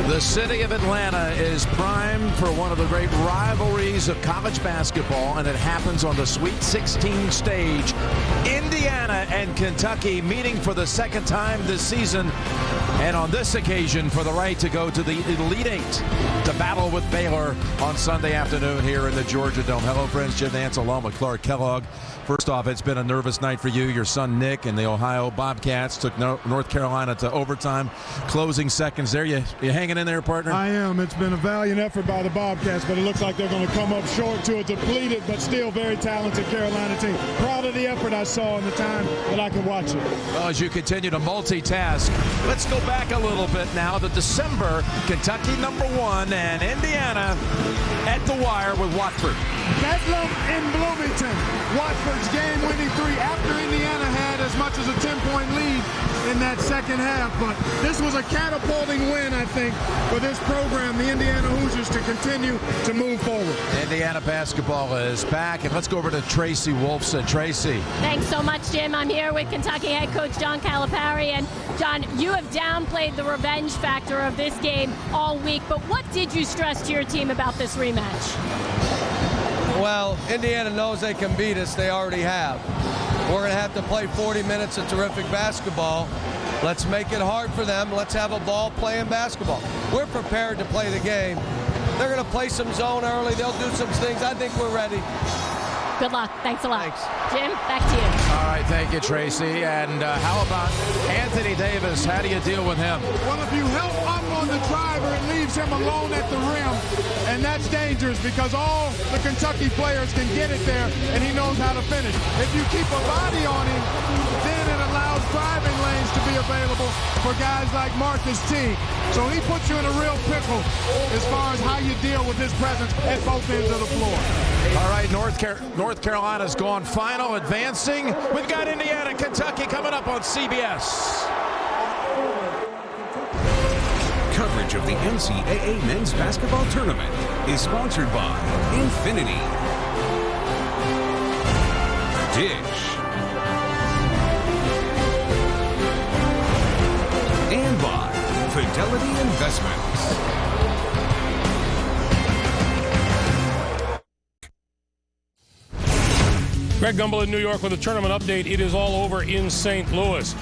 The city of Atlanta is primed for one of the great rivalries of college basketball, and it happens on the Sweet 16 stage. Indiana and Kentucky meeting for the second time this season, and on this occasion for the right to go to the Elite Eight to battle with Baylor on Sunday afternoon here in the Georgia Dome. Hello, friends. Jim Nance along with Clark Kellogg. First off, it's been a nervous night for you. Your son Nick and the Ohio Bobcats took North Carolina to overtime. Closing seconds there. You hanging in there, partner? I am. It's been a valiant effort by the Bobcats, but it looks like they're going to come up short to a depleted but still very talented Carolina team. Proud of the effort I saw in the time that I could watch it. Well, as you continue to multitask, let's go back a little bit now to December. Kentucky #1 and Indiana at the wire with Watford. Bedlam in Bloomington. Watford's game-winning three after Indiana had as much as a 10-point lead in that second half. But this was a catapulting win, I think, for this program, the Indiana Hoosiers, to continue to move forward. Indiana basketball is back, and let's go over to Tracy Wolfson. Tracy. Thanks so much, Jim. I'm here with Kentucky head coach John Calipari. And, John, you have downplayed the revenge factor of this game all week, but what did you stress to your team about this rematch? Well, Indiana knows they can beat us. They already have. We're going to have to play 40 minutes of terrific basketball. Let's make it hard for them. Let's have a ball playing basketball. We're prepared to play the game. They're going to play some zone early. They'll do some things. I think we're ready. Good luck. Thanks a lot. Thanks. Jim, back to you. All right, thank you, Tracy. And how about Anthony Davis? How do you deal with him? Well, if you help up on the driver, it leaves him alone at the rim, and that's dangerous because all the Kentucky players can get it there, and he knows how to finish. If you keep a body on him, then it allows driving lanes to be available for guys like Marcus Teague. So he puts you in a real pickle as far as how you deal with his presence at both ends of the floor. All right, North Carolina's gone final, advancing. We've got Indiana, Kentucky coming up on CBS. Coverage of the NCAA Men's Basketball Tournament is sponsored by Infinity, Dish, and by Fidelity Investments. Greg Gumbel in New York with a tournament update. It is all over in St. Louis.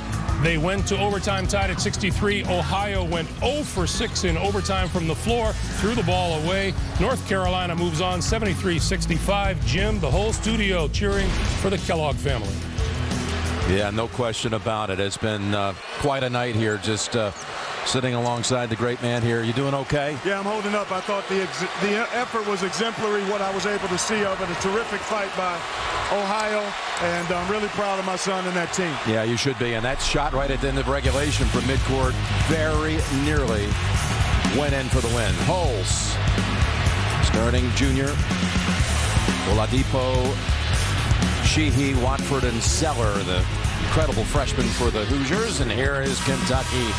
They went to overtime tied at 63. Ohio went 0 for 6 in overtime from the floor, threw the ball away. North Carolina moves on 73-65. Jim, the whole studio cheering for the Kellogg family. Yeah, no question about it. It's been quite a night here, just sitting alongside the great man here. You doing okay? Yeah, I'm holding up. I thought the effort was exemplary, what I was able to see of it. A terrific fight by Ohio, and I'm really proud of my son and that team. Yeah, you should be. And that shot right at the end of regulation from midcourt very nearly went in for the win. Holes, starting junior, Oladipo, Sheehy, Watford, and Zeller, the incredible freshman for the Hoosiers. And here is Kentucky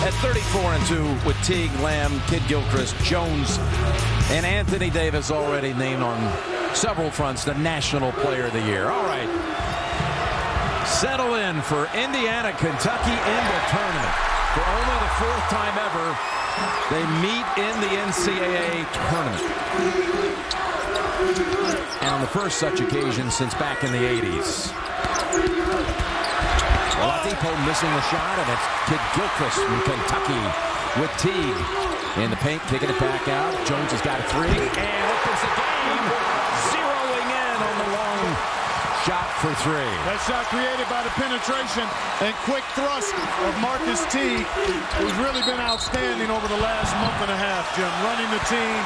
at 34-2 with Teague, Lamb, Kidd-Gilchrist, Jones, and Anthony Davis already named on several fronts the National Player of the Year. All right. Settle in for Indiana, Kentucky in the tournament. For only the fourth time ever, they meet in the NCAA tournament. And on the first such occasion since back in the 80s. Oladipo missing the shot, and it's Kidd-Gilchrist from Kentucky with Teague in the paint, kicking it back out. Jones has got a three and opens the game, zeroing in on the long shot for three. That shot created by the penetration and quick thrust of Marcus Teague, who's really been outstanding over the last month and a half, Jim. Running the team,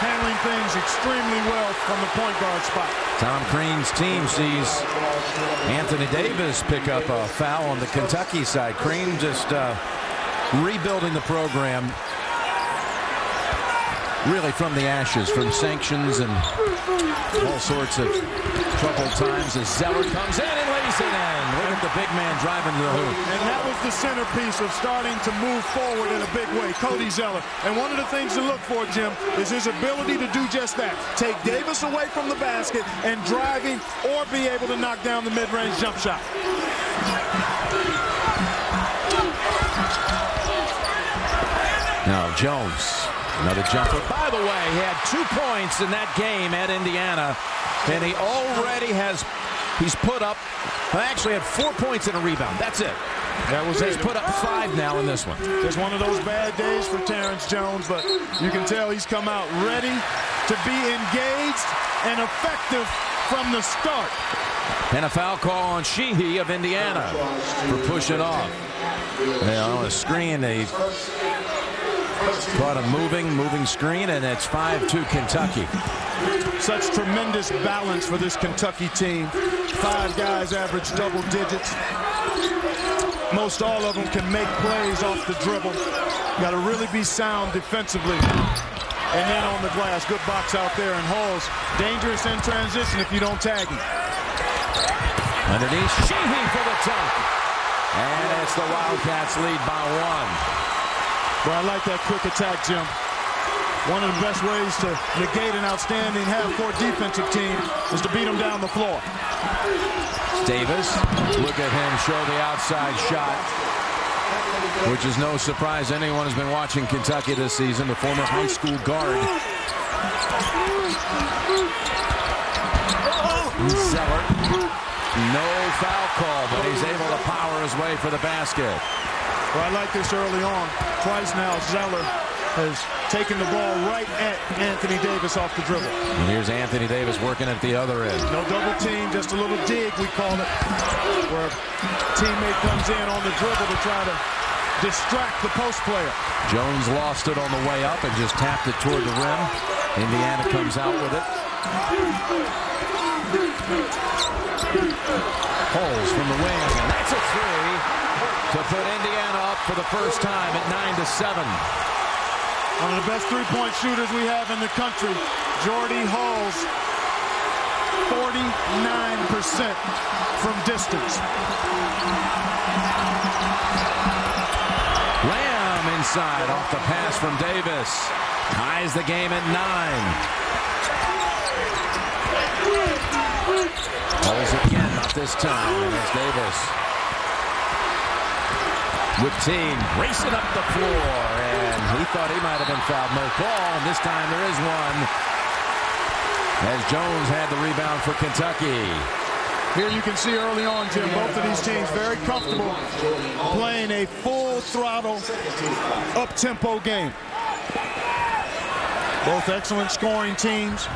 handling things extremely well from the point guard spot. Tom Crean's team sees Anthony Davis pick up a foul on the Kentucky side. Crean just rebuilding the program really from the ashes, from sanctions and all sorts of troubled times as Zeller comes in and lays it in. Look at the big man driving to the hoop. And that was the centerpiece of starting to move forward in a big way, Cody Zeller. And one of the things to look for, Jim, is his ability to do just that. Take Davis away from the basket and driving, or be able to knock down the mid-range jump shot. Now Jones, another jumper. By the way, he had 2 points in that game at Indiana, and he already he's put up, actually had 4 points and a rebound. That's it. He's put up 5 now in this one. Just one of those bad days for Terrence Jones, but you can tell he's come out ready to be engaged and effective from the start. And a foul call on Sheehy of Indiana for pushing off. On a screen, they caught a moving screen, and it's 5-2 Kentucky. Such tremendous balance for this Kentucky team. 5 guys average double digits. Most all of them can make plays off the dribble. Got to really be sound defensively. And then on the glass, good box out there, and Hall's dangerous in transition if you don't tag him. Underneath, Sheehy for the dunk. And it's the Wildcats lead by 1. Well, I like that quick attack, Jim. One of the best ways to negate an outstanding half-court defensive team is to beat them down the floor. Davis, look at him show the outside shot, which is no surprise anyone who's been watching Kentucky this season. The former high school guard. Zeller, no foul call, but he's able to power his way for the basket. Well, I like this early on. Twice now, Zeller has taken the ball right at Anthony Davis off the dribble. And here's Anthony Davis working at the other end. No double team, just a little dig, we call it, where a teammate comes in on the dribble to try to distract the post player. Jones lost it on the way up and just tapped it toward the rim. Indiana comes out with it. Holes from the wing, and that's a 3 to put Indiana up for the first time at 9-7. One of the best three-point shooters we have in the country, Jordy Halls, 49% from distance. Lamb inside off the pass from Davis. Ties the game at 9. Halls again, not this time, and it's Davis. With Teague racing up the floor, and he thought he might have been fouled. No call, and this time there is one. As Jones had the rebound for Kentucky. Here you can see early on, Jim, both of these teams very comfortable playing a full-throttle, up-tempo game. Both excellent scoring teams.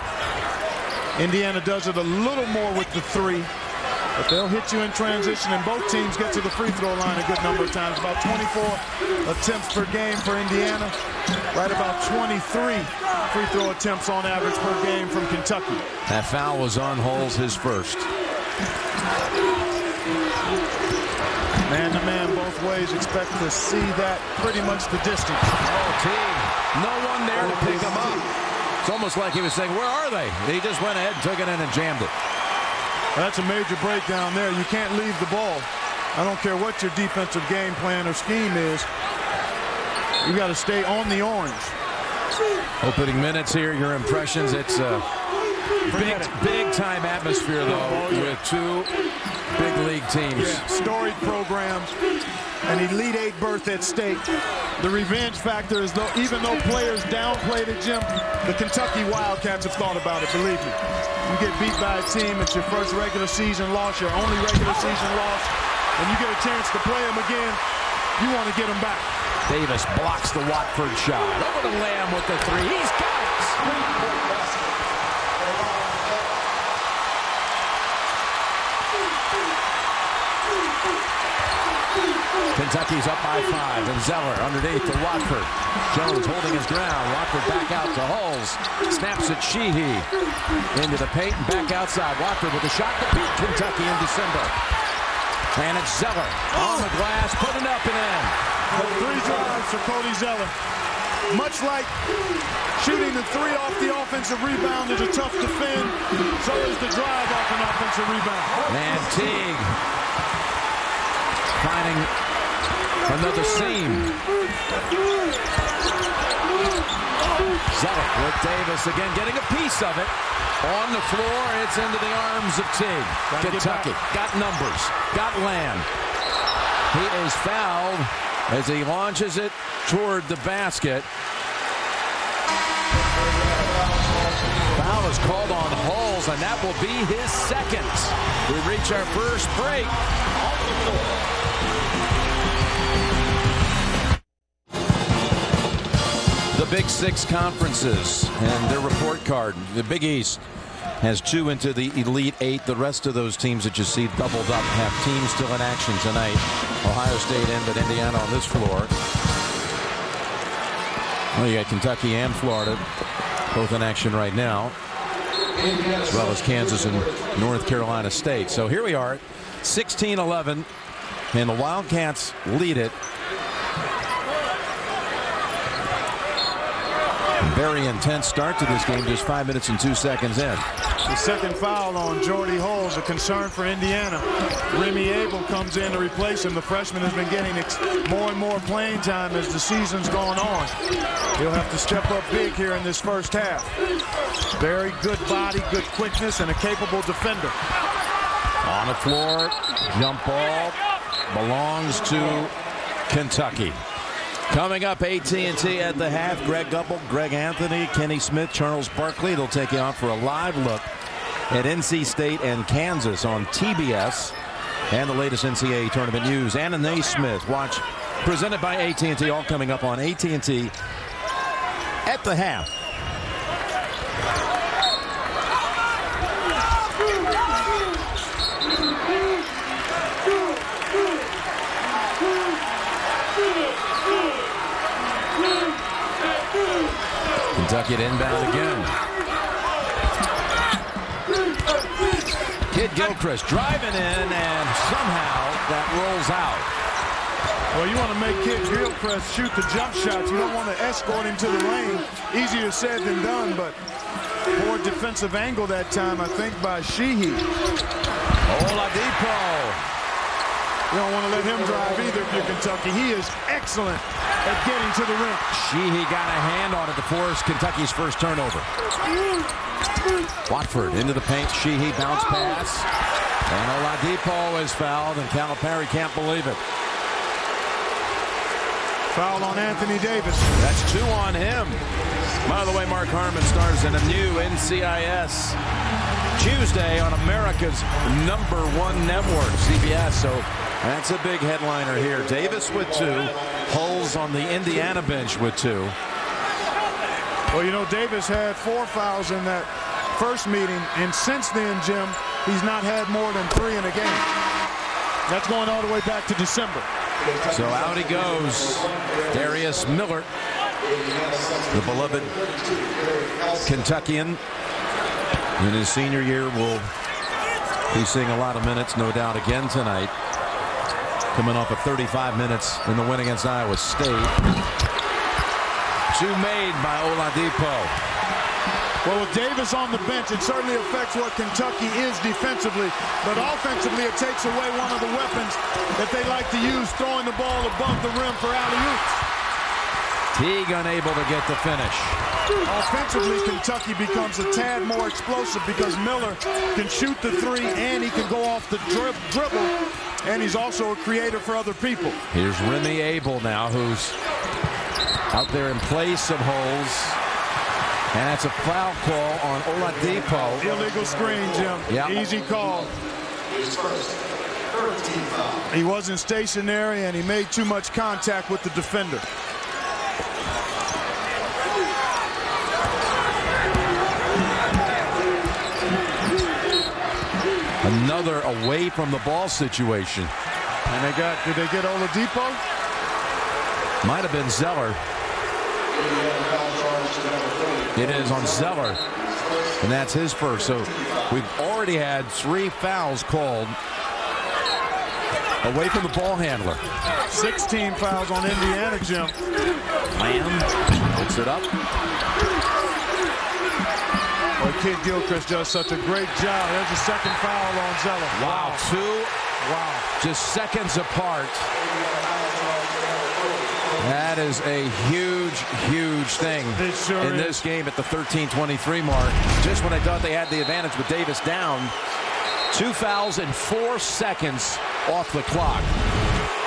Indiana does it a little more with the 3. But they'll hit you in transition, and both teams get to the free throw line a good number of times. About 24 attempts per game for Indiana. Right about 23 free throw attempts on average per game from Kentucky. That foul was on Halls, his first. Man-to-man both ways. Expect to see that pretty much the distance. Oh, Teague. No one there to pick him up. It's almost like he was saying, where are they? He just went ahead and took it in and jammed it. That's a major breakdown there. You can't leave the ball. I don't care what your defensive game plan or scheme is. You got to stay on the orange. Opening minutes here, your impressions. It's a big-time atmosphere, though, with 2 big league teams. Yeah, storied programs, an Elite 8 berth at stake. The revenge factor is, though, even though players downplayed it, Jim, the Kentucky Wildcats have thought about it, believe me. You get beat by a team, it's your first regular season loss, your only regular season loss, and you get a chance to play them again, you want to get them back. Davis blocks the Watford shot. Over to Lamb with the 3. He's got it! Kentucky's up by 5, and Zeller underneath to Watford. Jones holding his ground. Watford back out to Halls. Snaps at Sheehy. Into the paint and back outside. Watford with a shot to beat Kentucky in December. And it's Zeller on the glass, putting up and in. 3 drives for Cody Zeller. Much like shooting the 3 off the offensive rebound is a tough defend, so is the drive off an offensive rebound. And Teague finding another seam. Zeller with Davis again, getting a piece of it. On the floor, it's into the arms of Teague. Kentucky got numbers, got Lamb. He is fouled as he launches it toward the basket. Foul is called on Hulls, and that will be his second. We reach our first break. The Big Six conferences and their report card. The Big East has 2 into the Elite 8. The rest of those teams that you see doubled up have teams still in action tonight. Ohio State in, but Indiana on this floor. Well, you got Kentucky and Florida both in action right now, as well as Kansas and North Carolina State. So here we are, 16-11, and the Wildcats lead it. Very intense start to this game, just 5 minutes and 2 seconds in. The second foul on Jordy Hulls, a concern for Indiana. Remy Abel comes in to replace him. The freshman has been getting more and more playing time as the season's gone on. He'll have to step up big here in this first half. Very good body, good quickness, and a capable defender. On the floor, jump ball belongs to Kentucky. Coming up, AT&T at the half. Greg Gumbel, Greg Anthony, Kenny Smith, Charles Barkley. They'll take you on for a live look at NC State and Kansas on TBS. And the latest NCAA tournament news. Anna Naismith, watch, presented by AT&T, all coming up on AT&T at the half. Kentucky to inbound again. Kidd-Gilchrist driving in, and somehow that rolls out. Well, you want to make Kidd-Gilchrist shoot the jump shots. You don't want to escort him to the lane. Easier said than done, but poor defensive angle that time, I think, by Sheehy. Oladipo. You don't want to let him drive either if you're Kentucky. He is excellent at getting to the rim. Sheehy got a hand on it to force Kentucky's first turnover. Watford into the paint. Sheehy bounce pass. And Oladipo is fouled, and Calipari can't believe it. Foul on Anthony Davis. That's 2 on him. By the way, Mark Harmon stars in a new NCIS Tuesday on America's #1 network, CBS. So that's a big headliner here. Davis with 2. Hulls on the Indiana bench with 2. Well, you know, Davis had 4 fouls in that first meeting, and since then, Jim, he's not had more than 3 in a game. That's going all the way back to December. So out he goes. Darius Miller, the beloved Kentuckian, in his senior year will be seeing a lot of minutes, no doubt, again tonight. Coming off of 35 minutes in the win against Iowa State. 2 made by Oladipo. Well, with Davis on the bench, it certainly affects what Kentucky is defensively, but offensively it takes away one of the weapons that they like to use, throwing the ball above the rim for alley-oops. Teague unable to get the finish. Offensively, Kentucky becomes a tad more explosive because Miller can shoot the 3 and he can go off the dribble, and he's also a creator for other people. Here's Remy Abel now, who's out there in place of Hulls. And that's a foul call on Oladipo. Illegal screen, Jim. Yep. Easy call. He wasn't stationary, and he made too much contact with the defender. Another away from the ball situation. And did they get Oladipo? Might have been Zeller. It is on Zeller, and that's his first. So we've already had 3 fouls called away from the ball handler. 16 fouls on Indiana, Jim. Lamb picks it up. Well, Kidd-Gilchrist does such a great job. There's a second foul on Zeller. Wow, 2. Wow, just seconds apart. That is a huge, huge thing in this game at the 13:23 mark. Just when I thought they had the advantage with Davis down. 2 fouls in 4 seconds off the clock.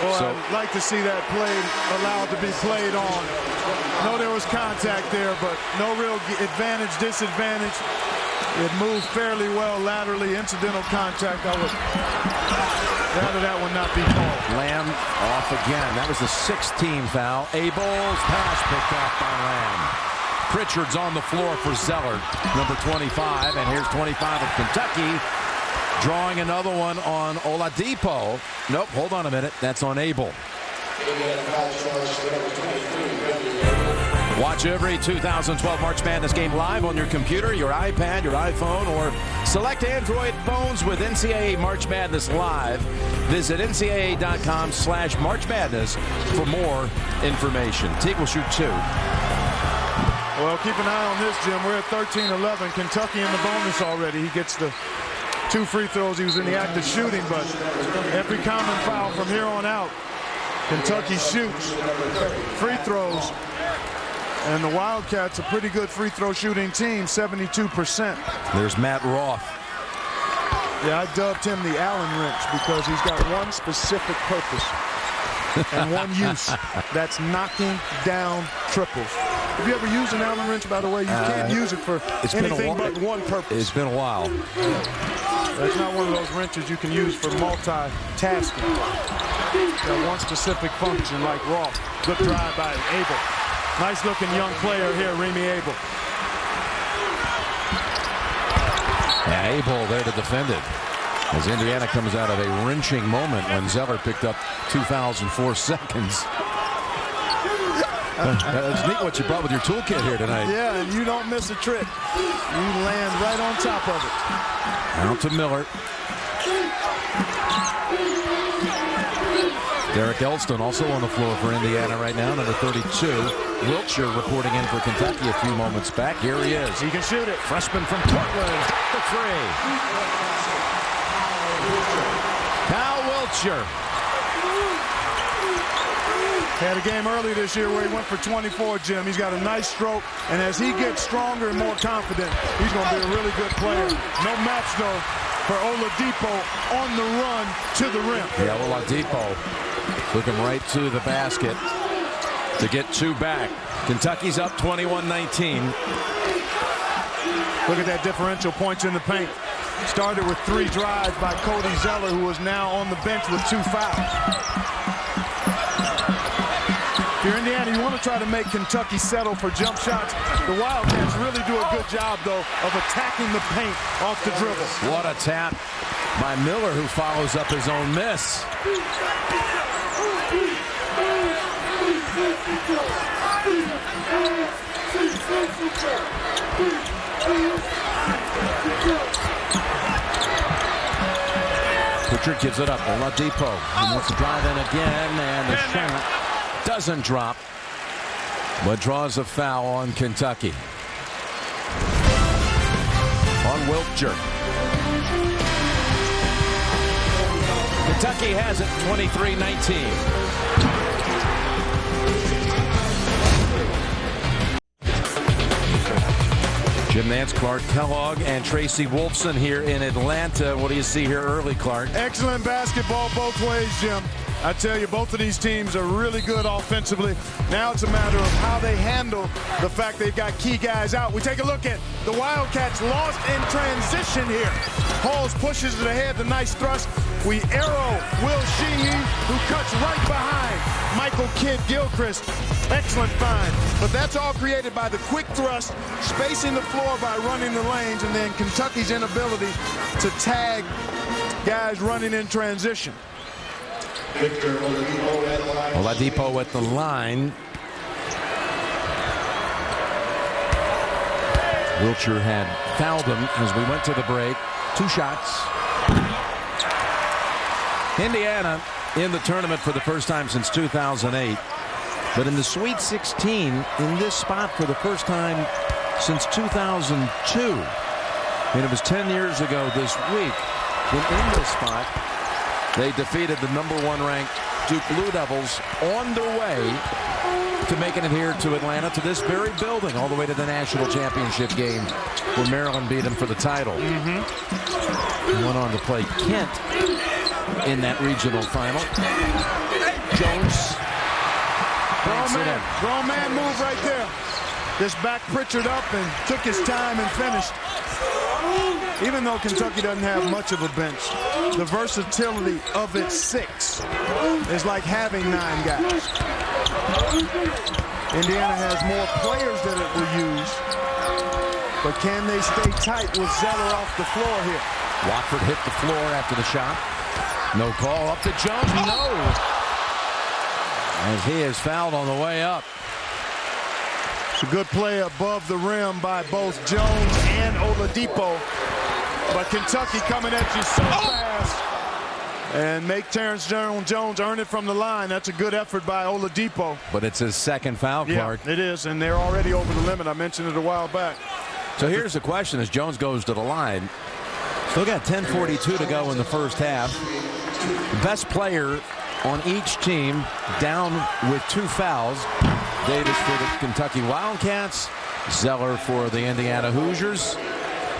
Well, So, I'd like to see that play allowed to be played on. No, there was contact there, but no real advantage, disadvantage. It moved fairly well laterally. Incidental contact. I would rather that one not be called. Lamb off again. That was the 16th foul. Abel's pass picked off by Lamb. Pritchard's on the floor for Zeller, number 25, and here's 25 of Kentucky. Drawing another one on Oladipo. Nope, hold on a minute. That's on Abel. Watch every 2012 March Madness game live on your computer, your iPad, your iPhone, or select Android phones with NCAA March Madness Live. Visit ncaa.com/March Madness for more information. Teague will shoot 2. Well, keep an eye on this, Jim. We're at 13-11. Kentucky in the bonus already. He gets the 2 free throws. He was in the act of shooting, but every common foul from here on out, Kentucky shoots free throws. And the Wildcats, a pretty good free throw shooting team, 72%. There's Matt Roth. Yeah, I dubbed him the Allen wrench because he's got one specific purpose and one use. That's knocking down triples. Have you ever used an Allen wrench, by the way? You can't use it for anything but one purpose. It's been a while. That's not one of those wrenches you can use for multitasking. Got one specific function like Roth. Good drive by Abel. Nice looking young player here, Remy Abel. Yeah, Abel there to defend it. As Indiana comes out of a wrenching moment when Zeller picked up 2 fouls in 4 seconds. It's neat what you brought with your toolkit here tonight. Yeah, and you don't miss a trick. You land right on top of it. Out to Miller. Derek Elston also on the floor for Indiana right now, number 32. Wiltshire reporting in for Kentucky a few moments back. Here he is. He can shoot it. Freshman from Portland for 3. Cal Wiltshire. Had a game early this year where he went for 24, Jim. He's got a nice stroke, and as he gets stronger and more confident, he's going to be a really good player. No match, though, for Oladipo on the run to the rim. Yeah, Oladipo looking right to the basket to get 2 back. Kentucky's up 21-19. Look at that differential points in the paint. Started with 3 drives by Cody Zeller, who is now on the bench with 2 fouls. If you're Indiana, you want to try to make Kentucky settle for jump shots. The Wildcats really do a good job, though, of attacking the paint off the dribble. What a tap by Miller, who follows up his own miss. Pritchard gives it up. Oladipo. He wants to drive in again, and the shot doesn't drop, but draws a foul on Kentucky. On Wiltshire. Kentucky has it 23-19. Jim Nance, Clark Kellogg, and Tracy Wolfson here in Atlanta. What do you see here early, Clark? Excellent basketball both ways, Jim. I tell you, both of these teams are really good offensively. Now it's a matter of how they handle the fact they've got key guys out. We take a look at the Wildcats lost in transition here. Halls pushes it ahead, the nice thrust. We arrow Will Sheehy, who cuts right behind Michael Kidd-Gilchrist. Excellent find. But that's all created by the quick thrust, spacing the floor by running the lanes, and then Kentucky's inability to tag guys running in transition. Oladipo at the line. Wiltshire had fouled him as we went to the break. 2 shots. Indiana in the tournament for the first time since 2008. But in the Sweet 16 in this spot for the first time since 2002. And it was 10 years ago this week when in this spot they defeated the #1 ranked Duke Blue Devils on their way to making it here to Atlanta, to this very building, all the way to the national championship game where Maryland beat them for the title. Went on to play Kent in that regional final. Jones. Grown man move right there. Just back Pritchard up and took his time and finished. Even though Kentucky doesn't have much of a bench, the versatility of its 6 is like having 9 guys. Indiana has more players that it will use, but can they stay tight with Zeller off the floor here? Watford hit the floor after the shot. No call. Up to Jones. No. As he is fouled on the way up. It's a good play above the rim by both Jones and Oladipo. But Kentucky coming at you so fast. And make Terrence Jones earn it from the line. That's a good effort by Oladipo. But it's his second foul, Clark. Yeah, it is, and they're already over the limit. I mentioned it a while back. So here's the question as Jones goes to the line. Still got 10:42 to go in the first half. The best player on each team down with 2 fouls. Davis for the Kentucky Wildcats. Zeller for the Indiana Hoosiers.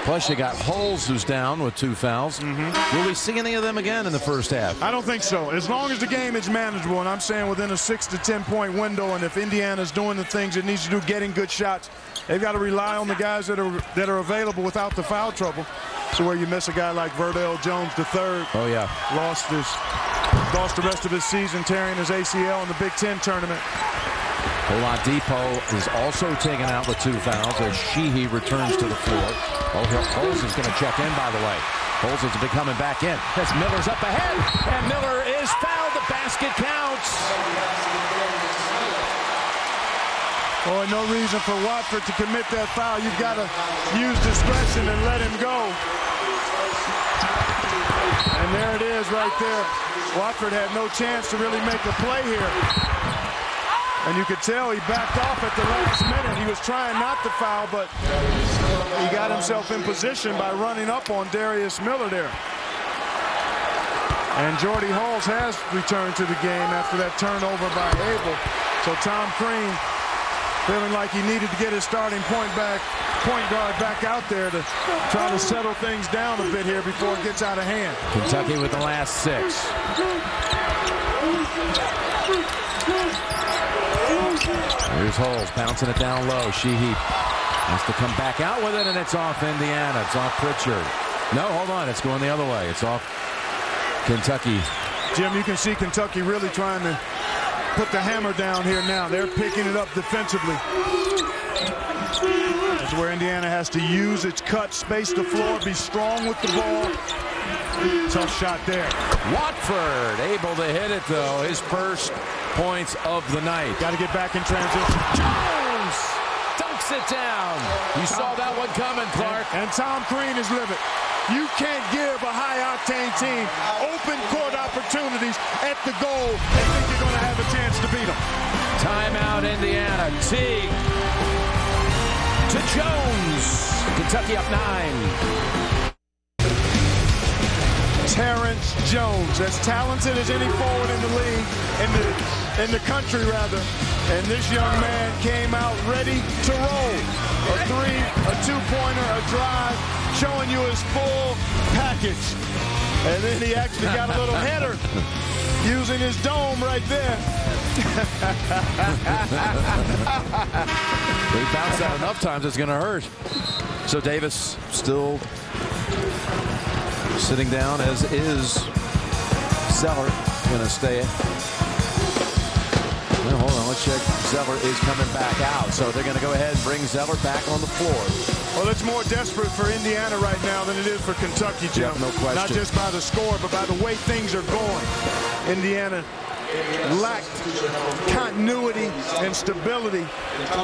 Plus you got Holes who's down with 2 fouls. Will we see any of them again in the first half? I don't think so. As long as the game is manageable, and I'm saying within a 6 to 10 point window, and if Indiana's doing the things it needs to do, getting good shots, they've got to rely on the guys that are available without the foul trouble. So where you miss a guy like Verdell Jones III. Oh yeah. Lost the rest of his season tearing his ACL in the Big Ten tournament. Oladipo is also taken out with 2 fouls as Sheehy returns to the floor. Holes is going to check in, by the way. Holes is coming back in. As Miller's up ahead, and Miller is fouled. The basket counts. Boy, no reason for Watford to commit that foul. You've got to use discretion and let him go. And there it is right there. Watford had no chance to really make a play here. And you could tell he backed off at the last minute. He was trying not to foul, but he got himself in position by running up on Darius Miller there. And Jordy Hulls has returned to the game after that turnover by Abel. So Tom Crean feeling like he needed to get his starting point guard back out there to try to settle things down a bit here before it gets out of hand. Kentucky with the last 6. Here's Holes bouncing it down low. Sheehy has to come back out with it, and it's off Indiana. It's off Pritchard. No, hold on. It's going the other way. It's off Kentucky. Jim, you can see Kentucky really trying to put the hammer down here now. They're picking it up defensively. That's where Indiana has to use its cut, space the floor, be strong with the ball. Tough shot there. Watford able to hit it, though. His first points of the night. Got to get back in transition. Jones dunks it down. You saw that one coming, Clark. And Tom Crean is livid. You can't give a high-octane team open court opportunities at the goal and think you're going to have a chance to beat them. Timeout, Indiana. Teague to Jones. Kentucky up 9. Terrence Jones, as talented as any forward in the league, in the country rather, and this young man came out ready to roll. A 3, a 2-pointer, a drive, showing you his full package. And then he actually got a little header using his dome right there. He bounced out enough times it's going to hurt. So Davis still sitting down, as is Zeller. Going to stay. Well, hold on, let's check. Zeller is coming back out, so they're going to go ahead and bring Zeller back on the floor. Well, it's more desperate for Indiana right now than it is for Kentucky, Jim. Yep, no question. Not just by the score, but by the way things are going. Indiana lacked continuity and stability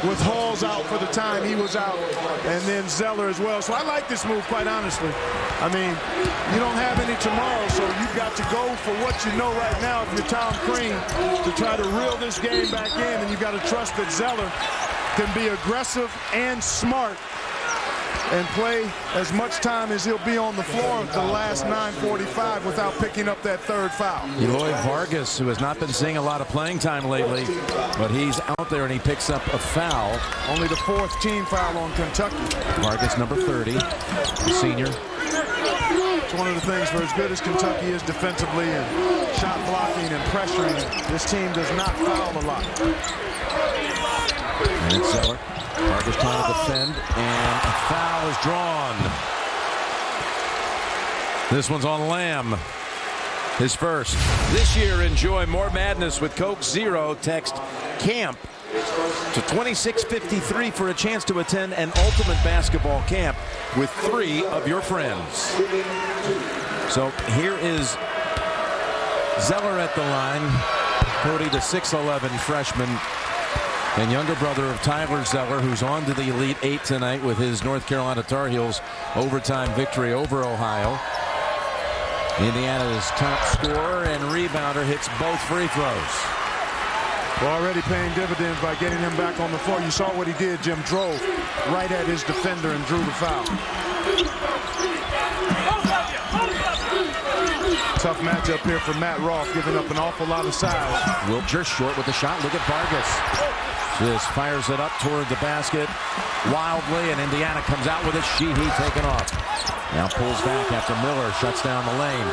with Halls out for the time he was out, and then Zeller as well. So I like this move, quite honestly. I mean, you don't have any tomorrow, so you've got to go for what you know right now if you're Tom Crean to try to reel this game back in, and you've got to trust that Zeller can be aggressive and smart and play as much time as he'll be on the floor the last 9:45 without picking up that 3rd foul. Eloy Vargas, who has not been seeing a lot of playing time lately, but he's out there and he picks up a foul. Only the 4th team foul on Kentucky. Vargas, number 30, senior. It's one of the things, for as good as Kentucky is defensively and shot blocking and pressuring, this team does not foul a lot. And it's Zeller. Parker's trying to defend, and a foul is drawn. This one's on Lamb. His first. This year, enjoy more madness with Coke Zero. Text CAMP to 2653 for a chance to attend an ultimate basketball camp with 3 of your friends. So here is Zeller at the line. Cody, the 6'11 freshman and younger brother of Tyler Zeller, who's on to the Elite Eight tonight with his North Carolina Tar Heels overtime victory over Ohio. Indiana's top scorer and rebounder hits both free throws. Well, already paying dividends by getting him back on the floor. You saw what he did. Jim drove right at his defender and drew the foul. Tough matchup here for Matt Roth, giving up an awful lot of size. Wiltshire short with the shot. Look at Vargas. Just fires it up toward the basket wildly, and Indiana comes out with it. Sheehy taken off. Now pulls back after Miller shuts down the lane.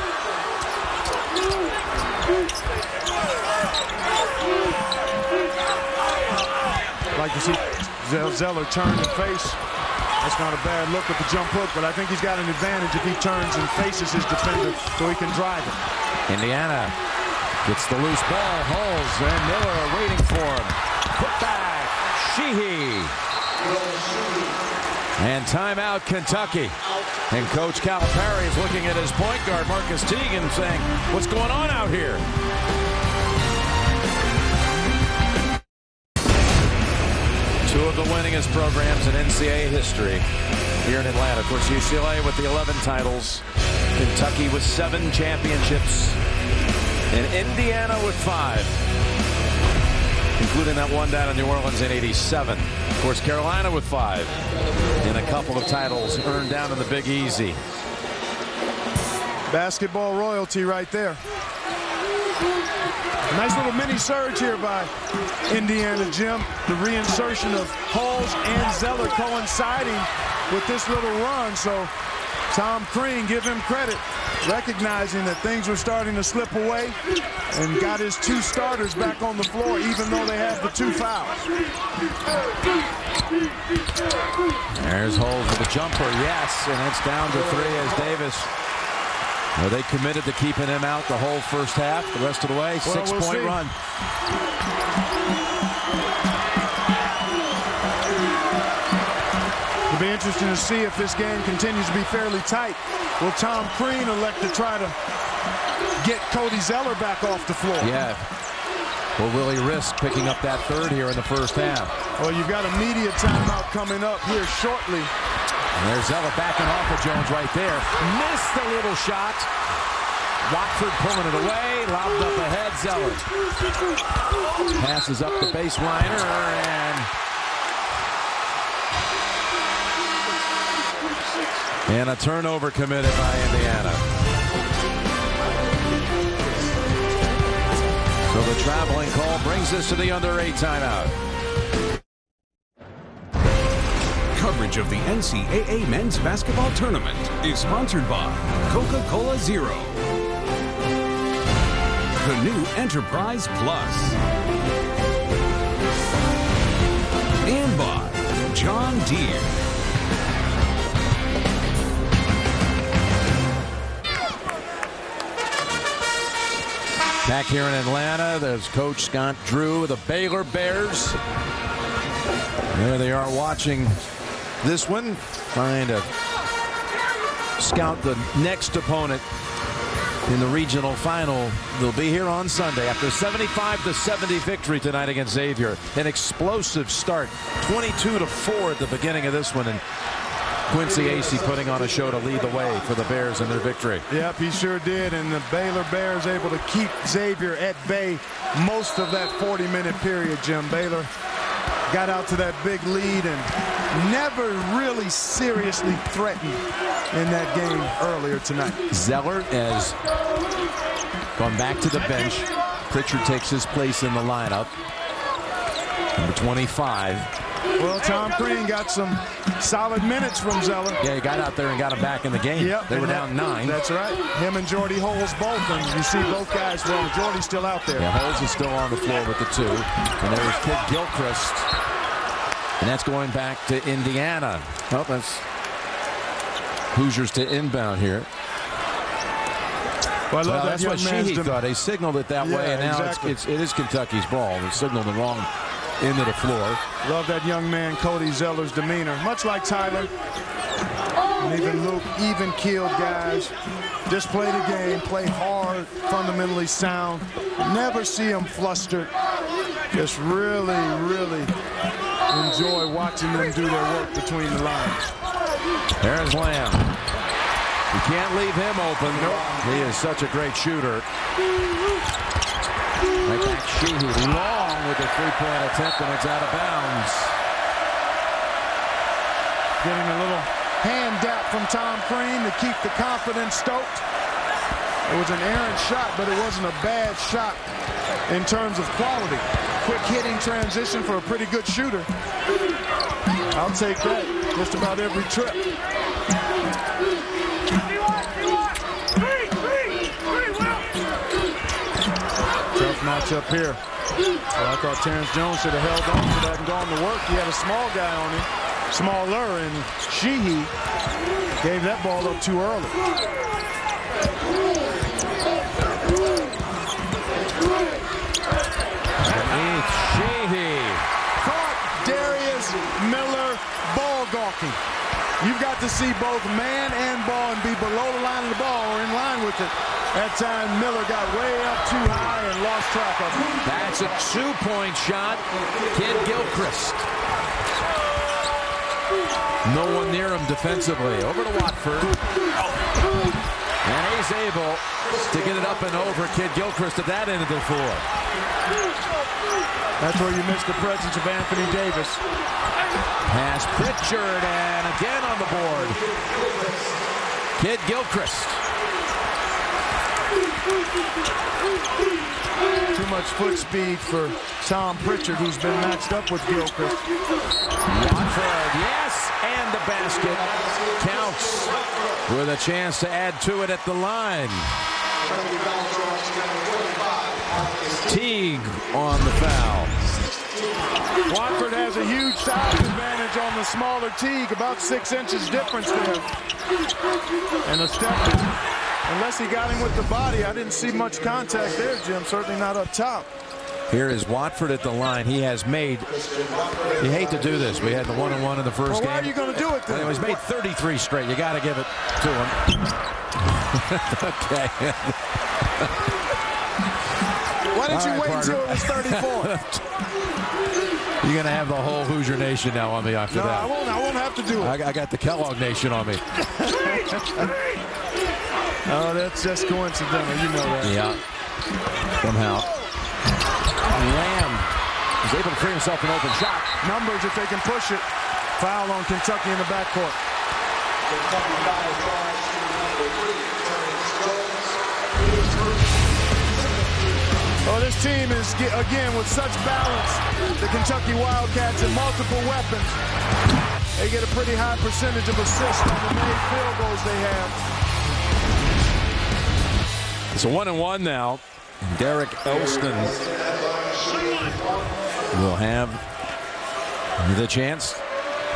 Like to see Zeller turn and face. That's not a bad look at the jump hook, but I think he's got an advantage if he turns and faces his defender so he can drive it. Indiana gets the loose ball. Hulls and Miller are waiting for him. Put back. Sheehy. And timeout Kentucky. And Coach Calipari is looking at his point guard, Marcus Teague, and saying, what's going on out here? Two of the winningest programs in NCAA history here in Atlanta. Of course, UCLA with the 11 titles, Kentucky with 7 championships, and Indiana with 5, including that one down in New Orleans in '87. Of course, Carolina with 5, and a couple of titles earned down in the Big Easy. Basketball royalty right there. Nice little mini surge here by Indiana, Jim. The reinsertion of Hulls and Zeller coinciding with this little run. So Tom Crean, give him credit, recognizing that things were starting to slip away and got his 2 starters back on the floor, even though they have the 2 fouls. There's Hulls with a jumper, yes, and it's down to 3 as Davis. Are they committed to keeping him out the whole first half, the rest of the way? Well, 6-point run. It'll be interesting to see if this game continues to be fairly tight. Will Tom Crean elect to try to get Cody Zeller back off the floor? Yeah. Or will he risk picking up that 3rd here in the first half? Well, you've got a media timeout coming up here shortly. And there's Zeller backing off of Jones right there. Missed a little shot. Watford pulling it away. Lobbed up ahead. Zeller passes up the baseliner, and a turnover committed by Indiana. So the traveling call brings us to the under-8 timeout. Coverage of the NCAA Men's Basketball Tournament is sponsored by Coca-Cola Zero, the new Enterprise Plus, and by John Deere. Back here in Atlanta, there's Coach Scott Drew, the Baylor Bears. There they are watching this one, trying to scout the next opponent in the regional final. They'll be here on Sunday after a 75-70 victory tonight against Xavier. An explosive start, 22-4 at the beginning of this one, and Quincy Acey putting on a show to lead the way for the Bears in their victory. Yep, he sure did, and the Baylor Bears able to keep Xavier at bay most of that 40-minute period, Jim. Baylor got out to that big lead and never really seriously threatened in that game earlier tonight. Zeller has gone back to the bench. Pritchard takes his place in the lineup. Number 25. Well, Tom Crean got some solid minutes from Zeller. Yeah, he got out there and got him back in the game. Yep, they were down 9. That's right. Him and Jordy Holes both, and you see both guys. Well, Jordy's still out there. Yeah, Holes is still on the floor with the 2. And there's Kidd-Gilchrist. And that's going back to Indiana. Oh, that's Hoosiers to inbound here. Well, that's what Sheehy thought. They signaled it that way, and now exactly. it is Kentucky's ball. They signaled the wrong end of the floor. Love that young man, Cody Zeller's demeanor. Much like Tyler, and even Luke, even-keeled guys. Just play the game, play hard, fundamentally sound. Never see them flustered. Just really, really enjoy watching them do their work between the lines. There's Lamb. You can't leave him open. Nope. He is such a great shooter. Right back Sheehy long with the 3-point attempt, and it's out of bounds. Getting a little hand dap from Tom Crean to keep the confidence stoked. It was an errant shot, but it wasn't a bad shot in terms of quality. Quick hitting transition for a pretty good shooter. I'll take that just about every trip. Tough matchup here. Well, I thought Terrence Jones should have held on to that and gone to work. He had a small guy on him, smaller, and Sheehy gave that ball up too early. Sheehy caught Darius Miller ball gawking. You've got to see both man and ball and be below the line of the ball or in line with it. That time Miller got way up too high and lost track of it. That's a 2-point shot. Kidd-Gilchrist. No one near him defensively. Over to Watford. And he's able to get it up and over Kidd-Gilchrist at that end of the floor. That's where you miss the presence of Anthony Davis. Pass Pritchard, and again on the board. Kidd-Gilchrist. Too much foot speed for Tom Pritchard, who's been matched up with Gilchrist. Watford, yes, and the basket counts with a chance to add to it at the line. Teague on the foul. Watford has a huge size advantage on the smaller Teague, about 6 inches difference there. And a step, unless he got him with the body, I didn't see much contact there, Jim, certainly not up top. Here is Watford at the line. He has made, you hate to do this, we had the 1-on-1 in the first game. Why are you going to do it then? Well, he's made 33 straight. You got to give it to him. Okay. Why didn't you wait until it was 34? You're going to have the whole Hoosier Nation now on me after that. I won't have to do it. I got the Kellogg Nation on me. Oh, that's just coincidental. You know that. Yeah. Somehow. Lamb is able to free himself an open shot. Numbers if they can push it. Foul on Kentucky in the backcourt. Oh, this team is, again, with such balance. The Kentucky Wildcats and multiple weapons. They get a pretty high percentage of assists on the made field goals they have. It's a 1-and-1 now. Derek Elston will have the chance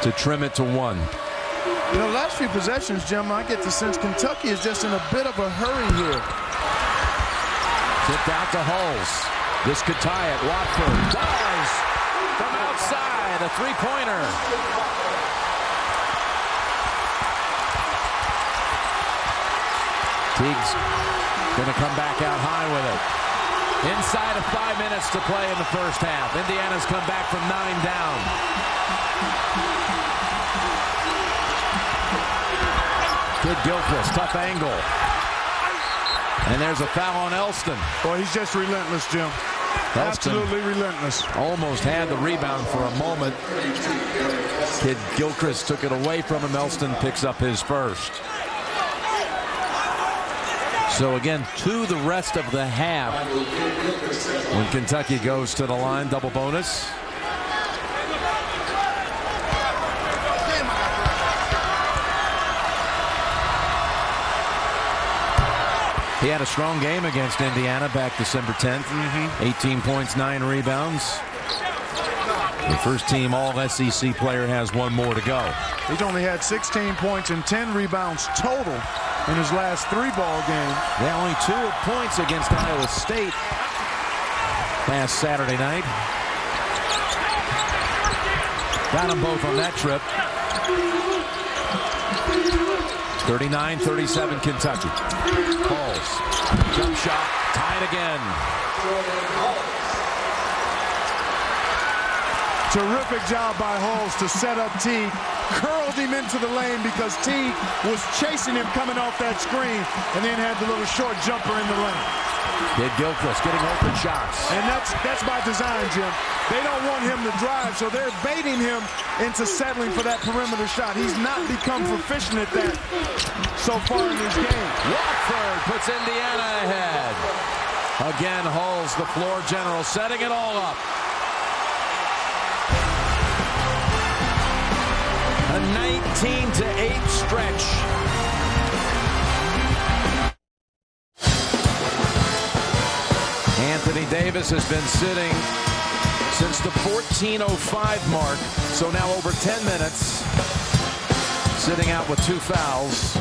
to trim it to 1. You know, last few possessions, Jim, I get the sense Kentucky is just in a bit of a hurry here. Tipped out to Hulls. This could tie it. Watford does from outside. A 3-pointer. Teague's going to come back out high with it. Inside of 5 minutes to play in the first half. Indiana's come back from 9 down. Kidd-Gilchrist, tough angle. And there's a foul on Elston. Boy, he's just relentless, Jim. Elston absolutely relentless. Almost had the rebound for a moment. Kidd-Gilchrist took it away from him. Elston picks up his first. So again, to the rest of the half. When Kentucky goes to the line, double bonus. He had a strong game against Indiana back December 10th. 18 points, 9 rebounds. The first team All-SEC player has one more to go. He's only had 16 points and 10 rebounds total in his last 3 ball games. Yeah, only 2 points against Iowa State last Saturday night. Got them both on that trip. 39-37 Kentucky. Halls. Jump shot. Tied again. Terrific job by Halls to set up Teague. Curled him into the lane because Teague was chasing him coming off that screen, and then had the little short jumper in the lane. Kidd-Gilchrist getting open shots. And that's by design, Jim. They don't want him to drive, so they're baiting him into settling for that perimeter shot. He's not become proficient at that so far in this game. Watford puts Indiana ahead. Again, Halls, the floor general, setting it all up. A 19-8 stretch. Anthony Davis has been sitting since the 14:05 mark, so now over 10 minutes, sitting out with 2 fouls.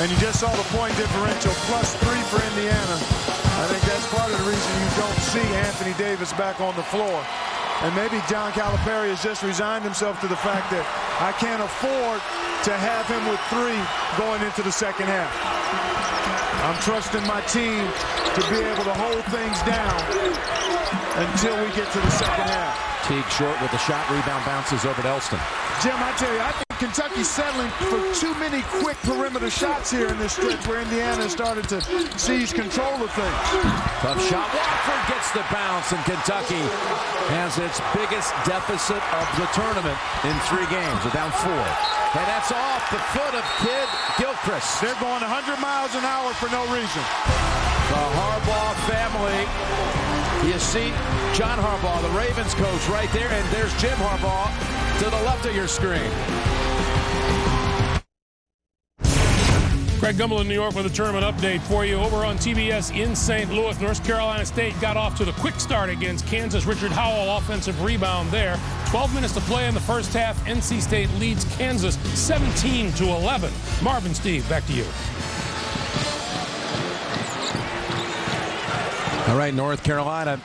And you just saw the point differential, +3 for Indiana. I think that's part of the reason you don't see Anthony Davis back on the floor. And maybe John Calipari has just resigned himself to the fact that I can't afford to have him with 3 going into the second half. I'm trusting my team to be able to hold things down until we get to the second half. Teague short with the shot, rebound bounces over to Elston. Jim, I tell you, I think Kentucky's settling for too many quick perimeter shots here in this stretch where Indiana started to seize control of things. Tough shot. Watford gets the bounce, and Kentucky has its biggest deficit of the tournament in 3 games. They're down 4. And that's off the foot of Kidd-Gilchrist. They're going 100 miles an hour for no reason. The Harbaugh family. You see John Harbaugh, the Ravens coach, right there, and there's Jim Harbaugh to the left of your screen. Greg Gumbel in New York with a tournament update for you. Over on TBS in St. Louis, North Carolina State got off to the quick start against Kansas. Richard Howell, offensive rebound there. 12 minutes to play in the first half. NC State leads Kansas 17-11. Marvin, Steve, back to you. All right, North Carolina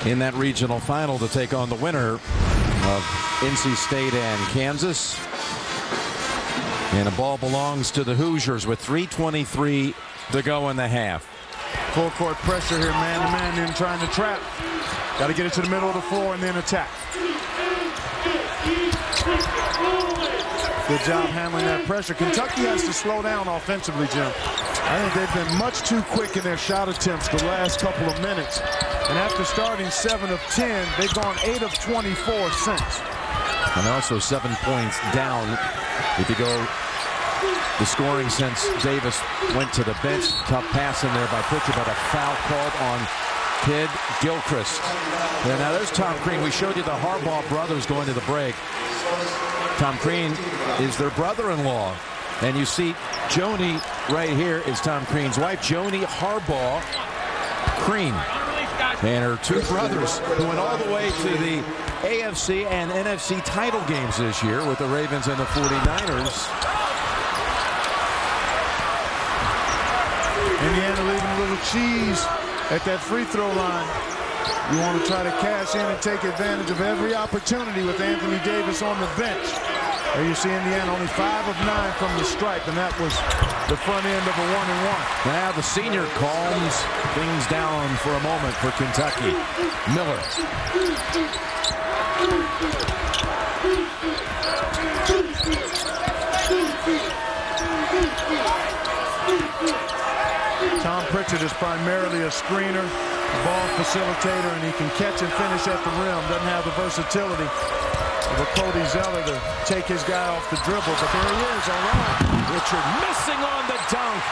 in that regional final to take on the winner of NC State and Kansas. And the ball belongs to the Hoosiers with 3:23 to go in the half. Full court pressure here, man-to-man, then trying to trap. Got to get it to the middle of the floor and then attack. Good job handling that pressure. Kentucky has to slow down offensively, Jim. I think they've been much too quick in their shot attempts the last couple of minutes. And after starting 7 of 10, they've gone 8 of 24 since. And also 7 points down if you go the scoring since Davis went to the bench. Tough pass in there by Pritchard, but a foul called on Kidd-Gilchrist. Yeah, now there's Tom Crean. We showed you the Harbaugh brothers going to the break. Tom Crean is their brother-in-law. And you see Joni right here is Tom Crean's wife, Joni Harbaugh Crean. And her 2 brothers who went all the way to the AFC and NFC title games this year with the Ravens and the 49ers. Indiana leaving a little cheese at that free throw line. You want to try to cash in and take advantage of every opportunity with Anthony Davis on the bench. There you see Indiana only 5 of 9 from the stripe, and that was the front end of a 1-and-1. Now the senior calms things down for a moment for Kentucky. Miller. Tom Pritchard is primarily a screener, a ball facilitator, and he can catch and finish at the rim. Doesn't have the versatility of a Cody Zeller to take his guy off the dribble, but there he is, all right. Richard missing on the dunk.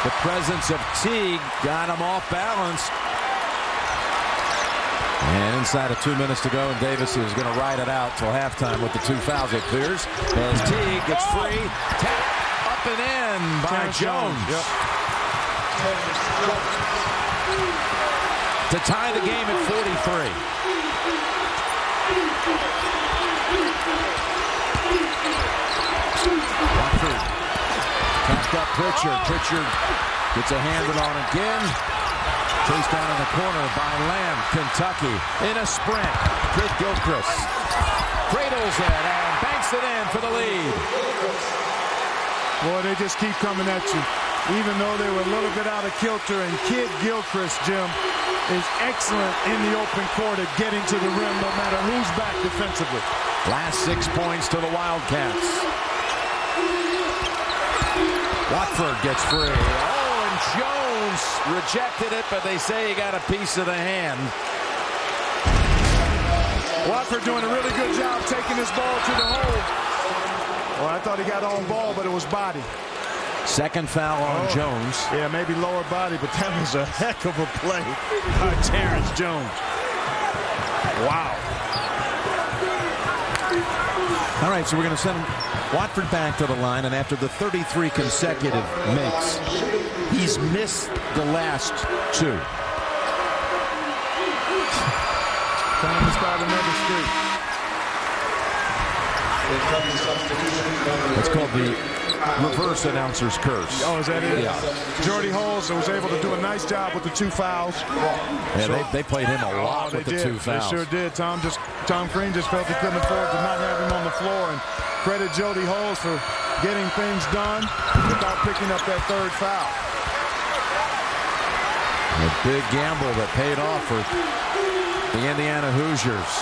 The presence of Teague got him off balance. And inside of 2 minutes to go, and Davis is going to ride it out till halftime with the 2 fouls. It clears as Teague gets free. Tap up and in by Jones. Yep. To tie the game at 43. Watford tapped up Pritchard. Pritchard gets a hand on again. Chased down in the corner by Lamb. Kentucky in a sprint. Kidd-Gilchrist cradles it and banks it in for the lead. Boy, they just keep coming at you. Even though they were a little bit out of kilter, and Kidd-Gilchrist, Jim, is excellent in the open court at getting to the rim no matter who's back defensively. Last 6 points to the Wildcats. Watford gets free. Oh, and Jones rejected it, but they say he got a piece of the hand. Watford doing a really good job taking this ball to the hole. Well, I thought he got on ball, but it was body. Second foul on Jones. Yeah, maybe lower body, but that was a heck of a play by Terrence Jones. Wow. All right, so we're going to send Watford back to the line, and after the 33 consecutive makes, he's missed the last 2. Time to start another streak. It's called the reverse announcer's curse. Oh, is that it? Yeah. Jordy Hulse was able to do a nice job with the 2 fouls. Yeah, so, they played him a lot with the 2 fouls. They sure did. Tom Crean just felt he couldn't afford to not have him on the floor, and credit Jody Hulse for getting things done without picking up that 3rd foul. A big gamble that paid off for the Indiana Hoosiers.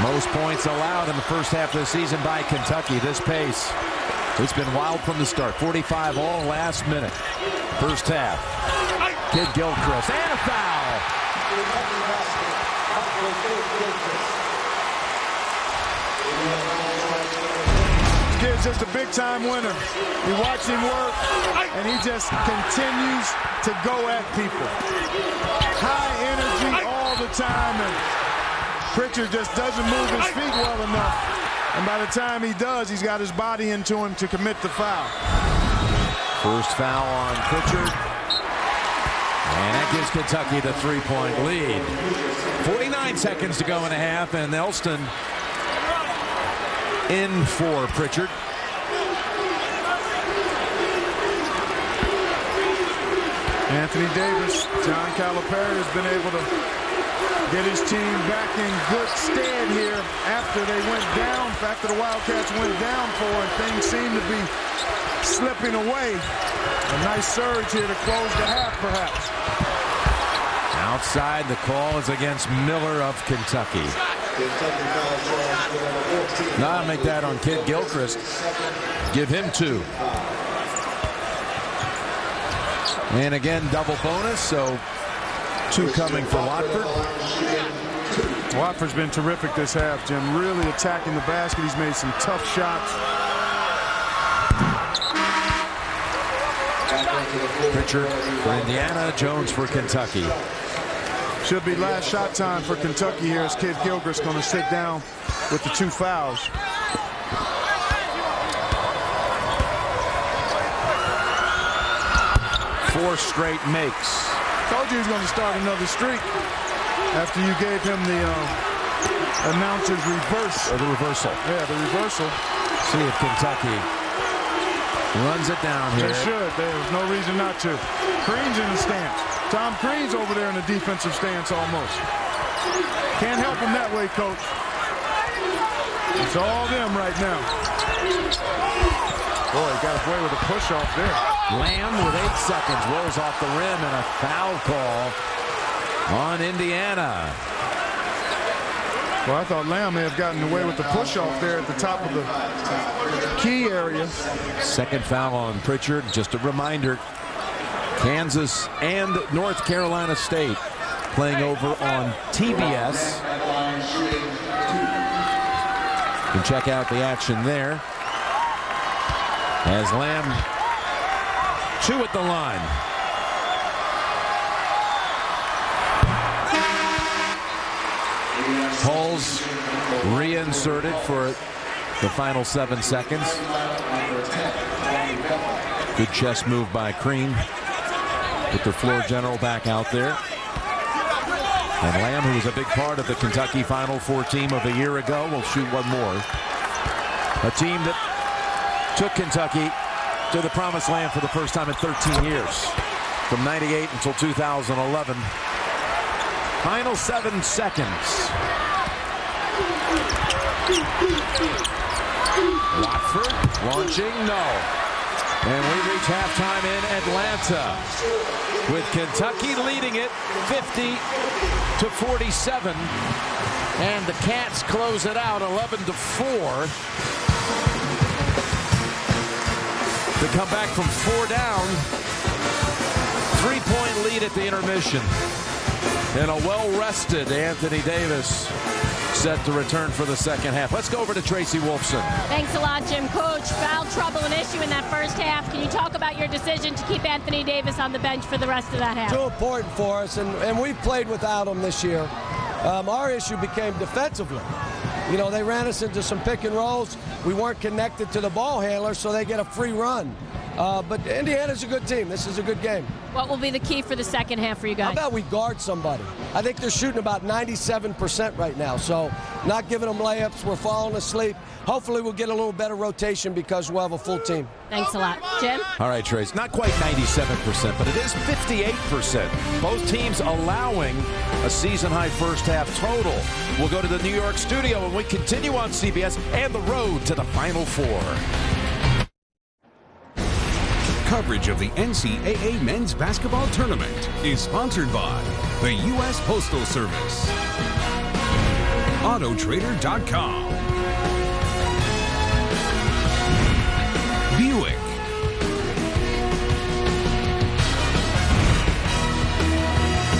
Most points allowed in the first half of the season by Kentucky. This pace, it's been wild from the start. 45 all last minute. First half. Kidd-Gilchrist and a foul. Kidd's just a big-time winner. You watch him work, and he just continues to go at people. High energy all the time, and Pritchard just doesn't move his feet well enough. And by the time he does, he's got his body into him to commit the foul. First foul on Pritchard. And that gives Kentucky the 3-point lead. 49 seconds to go in a half, and Elston in for Pritchard. Anthony Davis, John Calipari has been able to get his team back in good stead here after they went down. After the Wildcats went down 4, and things seem to be slipping away. A nice surge here to close the half, perhaps. Outside, the call is against Miller of Kentucky. Now make that on Kidd-Gilchrist. Give him 2. And again, double bonus, so 2 coming for Watford. Watford's been terrific this half, Jim. Really attacking the basket. He's made some tough shots. Pritchard for Indiana, Jones for Kentucky. Should be last shot time for Kentucky here as Kidd-Gilchrist going to sit down with the 2 fouls. Four straight makes. Told you he was going to start another streak after you gave him the announcer's reverse. Or the reversal. Yeah, the reversal. See if Kentucky runs it down here. They should. There's no reason not to. Crean's in the stance. Tom Crean's over there in the defensive stance almost. Can't help him that way, Coach. It's all them right now. Boy, he got away with a push-off there. Lamb with 8 seconds rolls off the rim, and a foul call on Indiana. Well, I thought Lamb may have gotten away with the push-off there at the top of the key area. Second foul on Pritchard. Just a reminder, Kansas and North Carolina State playing over on TBS. You can check out the action there. As Lamb 2 at the line. Hulls reinserted for the final 7 seconds. Good chest move by Crean. Put the floor general back out there. And Lamb, who was a big part of the Kentucky Final Four team of a year ago, will shoot one more. A team that took Kentucky to the promised land for the first time in 13 years. From 98 until 2011. Final 7 seconds. Watford launching, no. And we reach halftime in Atlanta with Kentucky leading it 50-47. And the Cats close it out 11-4. To come back from 4 down. 3-point lead at the intermission. And a well-rested Anthony Davis set to return for the second half. Let's go over to Tracy Wolfson. Thanks a lot, Jim. Coach, foul trouble an issue in that first half. Can you talk about your decision to keep Anthony Davis on the bench for the rest of that half? Too important for us, and we've played without him this year. Our issue became defensively. You know, they ran us into some pick and rolls. We weren't connected to the ball handler, so they get a free run. But Indiana's a good team. This is a good game. What will be the key for the second half for you guys? How about we guard somebody? I think they're shooting about 97% right now, so not giving them layups. We're falling asleep. Hopefully we'll get a little better rotation because we'll have a full team. Thanks a lot. Jim? All right, Trace. Not quite 97%, but it is 58%. Both teams allowing a season-high first half total. We'll go to the New York studio and we continue on CBS and the road to the Final Four. Coverage of the NCAA Men's Basketball Tournament is sponsored by the U.S. Postal Service, Autotrader.com, Buick,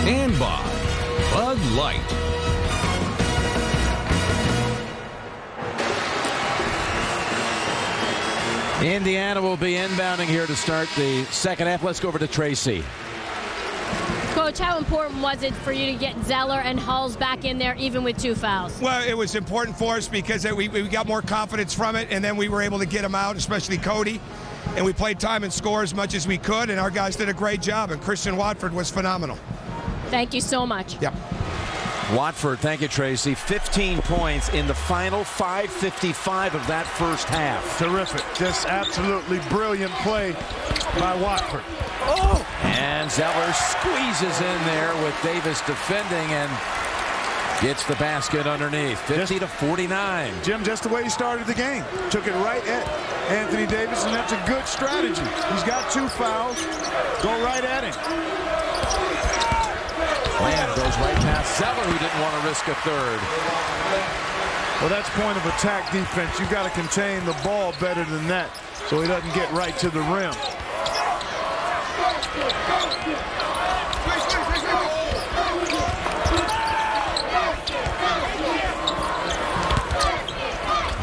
and by Bud Light. Indiana will be inbounding here to start the second half. Let's go over to Tracy. Coach, how important was it for you to get Zeller and Hulls back in there even with 2 fouls? Well, it was important for us because we got more confidence from it, and then we were able to get them out, especially Cody. And we played time and score as much as we could, and our guys did a great job, and Christian Watford was phenomenal. Thank you so much. Yep. Watford, thank you, Tracy. 15 points in the final 5:55 of that first half. Terrific. Just absolutely brilliant play by Watford. Oh! And Zeller squeezes in there with Davis defending and gets the basket underneath. 50-49. Jim, just the way he started the game. Took it right at Anthony Davis, and that's a good strategy. He's got 2 fouls. Go right at him. Lamb goes right past Zeller, who didn't want to risk a third. Well, that's point of attack defense. You've got to contain the ball better than that so he doesn't get right to the rim.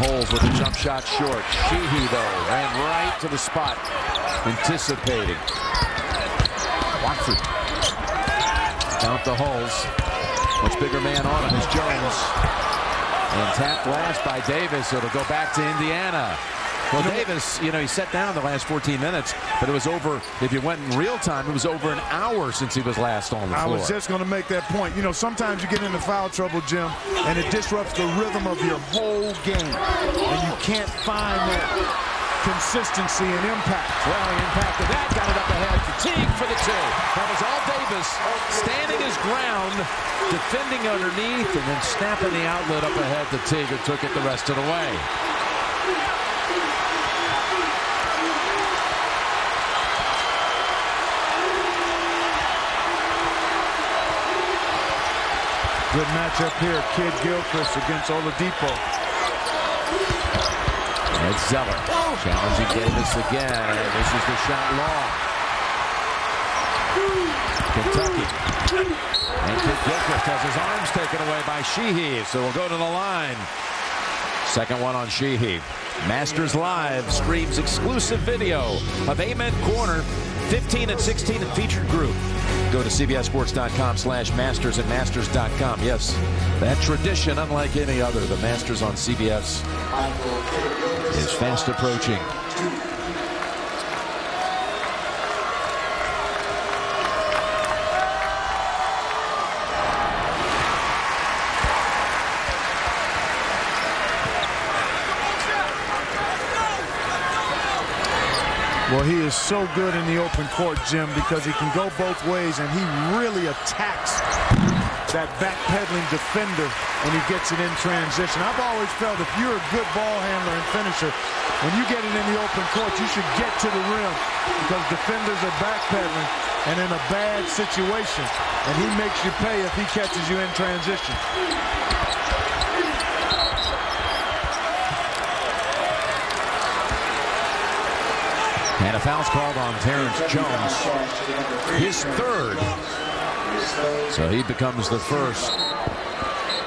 Holes with a jump shot short. Sheehy, though, ran right to the spot, anticipating. Watford. Count the Hulls. Much bigger man on him is Jones. And tapped last by Davis. It'll go back to Indiana. Well, Davis, you know, he sat down the last 14 minutes, but it was over, if you went in real time, it was over an hour since he was last on the floor. I was just going to make that point. You know, sometimes you get into foul trouble, Jim, and it disrupts the rhythm of your whole game. And you can't find that consistency and impact. Well, he impacted that, got it up ahead to Teague for the 2. That was all Davis standing his ground, defending underneath, and then snapping the outlet up ahead to Teague, who took it the rest of the way. Good matchup here. Kidd-Gilchrist against Oladipo. It's Zeller challenging Davis again. This is the shot long. Kentucky. And Kidd-Gilchrist has his arms taken away by Sheehy, so we'll go to the line. Second one on Sheehy. Masters Live streams exclusive video of Amen Corner 15 and 16 in featured group. Go to cbssports.com/masters and masters.com. Yes, that tradition, unlike any other, the Masters on CBS, is fast approaching. Well, he is so good in the open court, Jim, because he can go both ways, and he really attacks that backpedaling defender when he gets it in transition. I've always felt if you're a good ball handler and finisher, when you get it in the open court, you should get to the rim because defenders are backpedaling and in a bad situation, and he makes you pay if he catches you in transition. And a foul's called on Terrence Jones, his third. So he becomes the first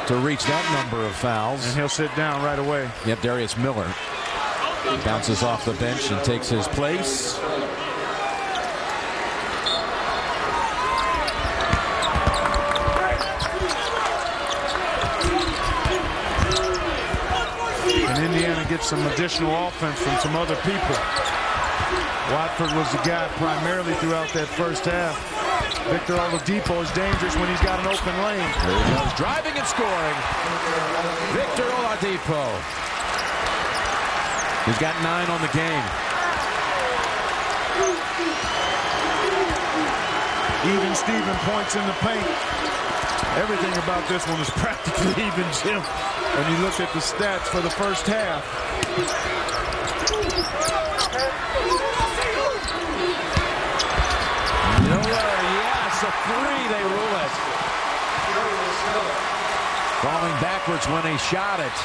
to reach that number of fouls. And he'll sit down right away. Yep, Darius Miller bounces off the bench and takes his place. And Indiana gets some additional offense from some other people. Watford was the guy primarily throughout that first half. Victor Oladipo is dangerous when he's got an open lane. There he goes, driving and scoring. Victor Oladipo. He's got 9 on the game. Even Steven points in the paint. Everything about this one is practically even, Jim, when you look at the stats for the first half. Yes, a 3, they rule it. Falling backwards when he shot it.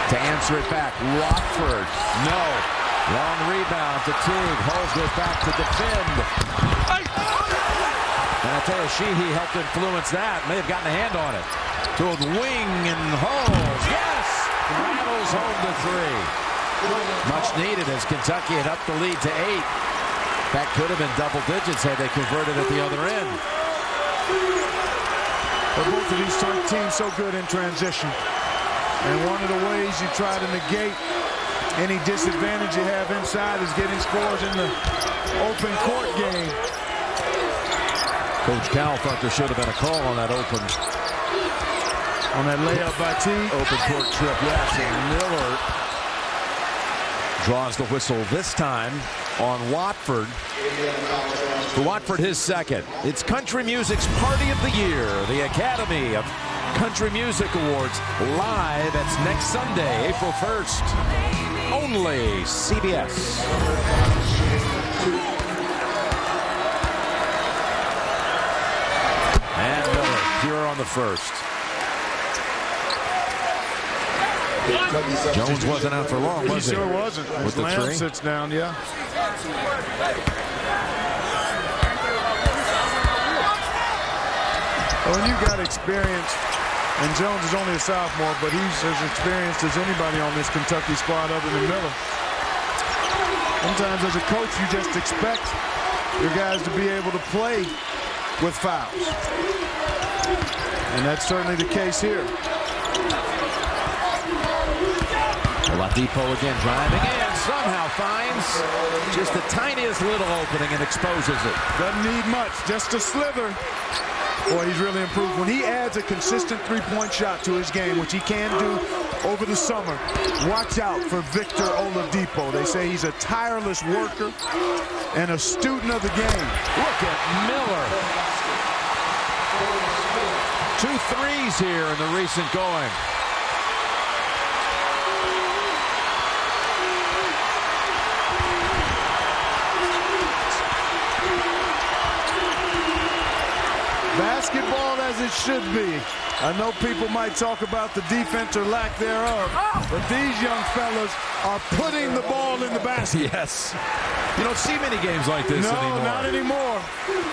To answer it back, Watford, no. Long rebound to Teague. Hulls goes back to defend. And I tell you, Sheehy helped influence that. May have gotten a hand on it. To a wing and Hulls, yes! Rattles home to 3. Much needed as Kentucky had upped the lead to 8. That could have been double digits had they converted at the other end. But both of these teams so good in transition. And one of the ways you try to negate any disadvantage you have inside is getting scores in the open court game. Coach Cal thought there should have been a call on that open. On that layup by Teague. Open court trip, yes. And Miller draws the whistle this time on Watford. For Watford, his second. It's country music's party of the year, the Academy of Country Music Awards, live. That's next Sunday, April 1st. Only CBS. And Miller, pure on the first. Jones wasn't out for long, was he? He sure wasn't. With the Lamb three? sits down, yeah. When you got experience, and Jones is only a sophomore, but he's as experienced as anybody on this Kentucky squad other than Miller. Sometimes as a coach, you just expect your guys to be able to play with fouls. And that's certainly the case here. Oladipo again driving in, somehow finds just the tiniest little opening and exposes it. Doesn't need much, just a slither. Boy, he's really improved. When he adds a consistent three-point shot to his game, which he can do over the summer, watch out for Victor Oladipo. They say he's a tireless worker and a student of the game. Look at Miller. 2 threes here in the recent going. Basketball as it should be. I know people might talk about the defense or lack thereof, but these young fellas are putting the ball in the basket. Yes. You don't see many games like this anymore. No, not anymore.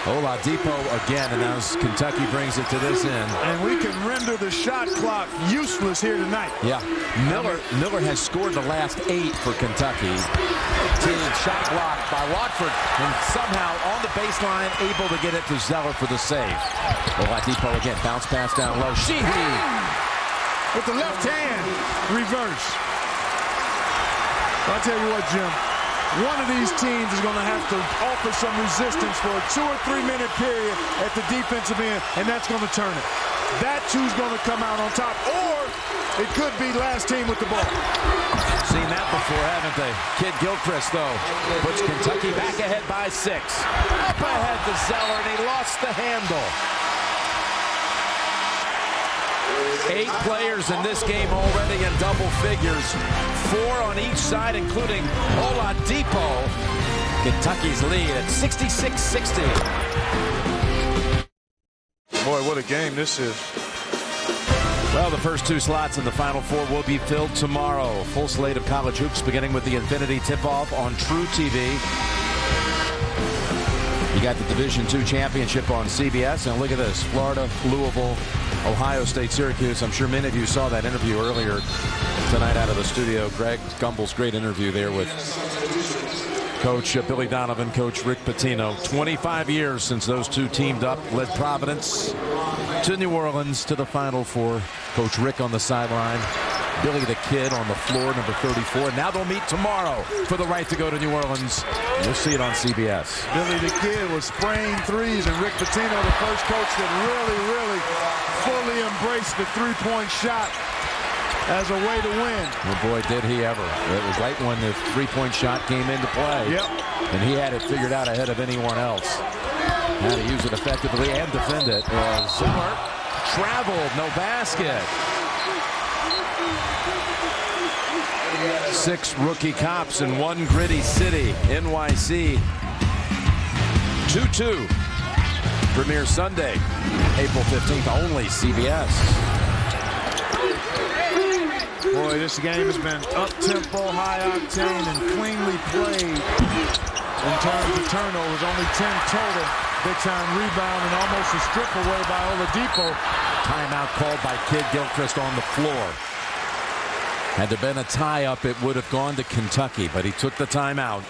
Oladipo again, and now Kentucky brings it to this end. And we can render the shot clock useless here tonight. Yeah, Miller has scored the last 8 for Kentucky. Teague shot blocked by Watford, and somehow on the baseline able to get it to Zeller for the save. Oladipo again, bounce pass down low. Sheehy with the left hand, reverse. I'll tell you what, Jim. One of these teams is going to have to offer some resistance for a 2 or 3 minute period at the defensive end, and that's going to turn it. That's who's going to come out on top, or it could be last team with the ball. Seen that before, haven't they? Kidd-Gilchrist, though, puts Kentucky back ahead by 6. Up ahead to Zeller, and he lost the handle. 8 players in this game already in double figures. 4 on each side, including Oladipo. Kentucky's lead at 66-60. Boy, what a game this is. Well, the first 2 slots in the Final Four will be filled tomorrow. Full slate of college hoops beginning with the Infinity tip-off on True TV. You got the Division II championship on CBS, and look at this: Florida, Louisville, Ohio State, Syracuse. I'm sure many of you saw that interview earlier tonight out of the studio. Greg Gumbel's great interview there with Coach Billy Donovan, Coach Rick Pitino. 25 years since those two teamed up, led Providence to New Orleans to the Final Four. Coach Rick on the sideline, Billy the Kid on the floor, number 34. Now they'll meet tomorrow for the right to go to New Orleans. We'll see it on CBS. Billy the Kid was spraying threes, and Rick Pitino, the first coach that really fully embraced the three-point shot as a way to win. Well, boy, did he ever. It was right when the three-point shot came into play. Yep. And he had it figured out ahead of anyone else. How to use it effectively and defend it. Zeller traveled, no basket. 6 rookie cops in one gritty city, NYC. 2-2. Premiere Sunday, April 15th, only CBS. Boy, this game has been up-tempo, high-octane, and cleanly played in terms of turnovers. Only 10 total. Big-time rebound and almost a strip away by Oladipo. Timeout called by Kidd-Gilchrist on the floor. Had there been a tie-up, it would have gone to Kentucky, but he took the timeout.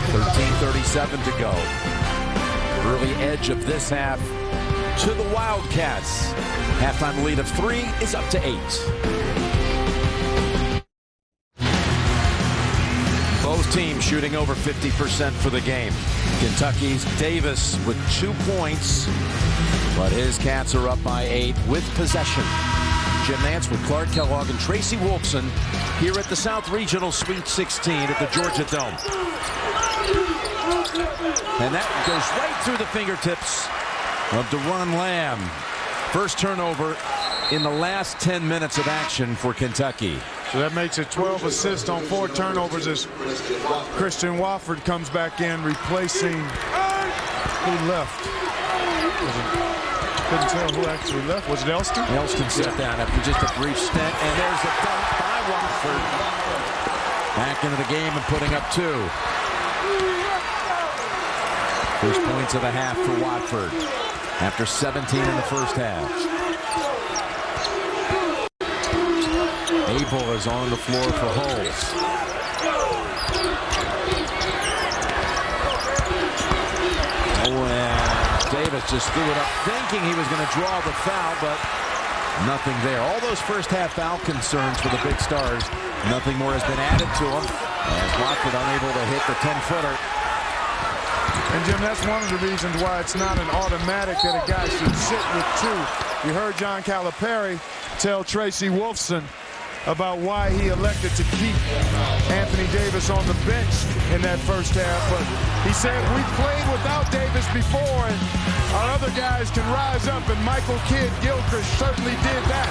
13:37 to go. Early edge of this half to the Wildcats. Halftime lead of 3 is up to 8. Both teams shooting over 50% for the game. Kentucky's Davis with 2 points, but his Cats are up by 8 with possession. Jim Nance with Clark Kellogg and Tracy Wolfson here at the South Regional Sweet 16 at the Georgia Dome. And that goes right through the fingertips of DeRon Lamb. First turnover in the last 10 minutes of action for Kentucky. So that makes it 12 assists on 4 turnovers as Christian Wofford comes back in, replacing who left. Couldn't tell who actually left. Was it Elston? Elston sat down after just a brief stint, and there's a dunk by Wofford. Back into the game and putting up 2. First points of the half for Watford after 17 in the first half. Abel is on the floor for Hulls. Oh, and Davis just threw it up thinking he was going to draw the foul, but nothing there. All those first half foul concerns for the big stars, nothing more has been added to them as Watford unable to hit the 10-footer. And Jim, that's one of the reasons why it's not an automatic that a guy should sit with 2. You heard John Calipari tell Tracy Wolfson about why he elected to keep Anthony Davis on the bench in that first half. But he said, we played without Davis before, and our other guys can rise up, and Michael Kidd-Gilchrist certainly did that.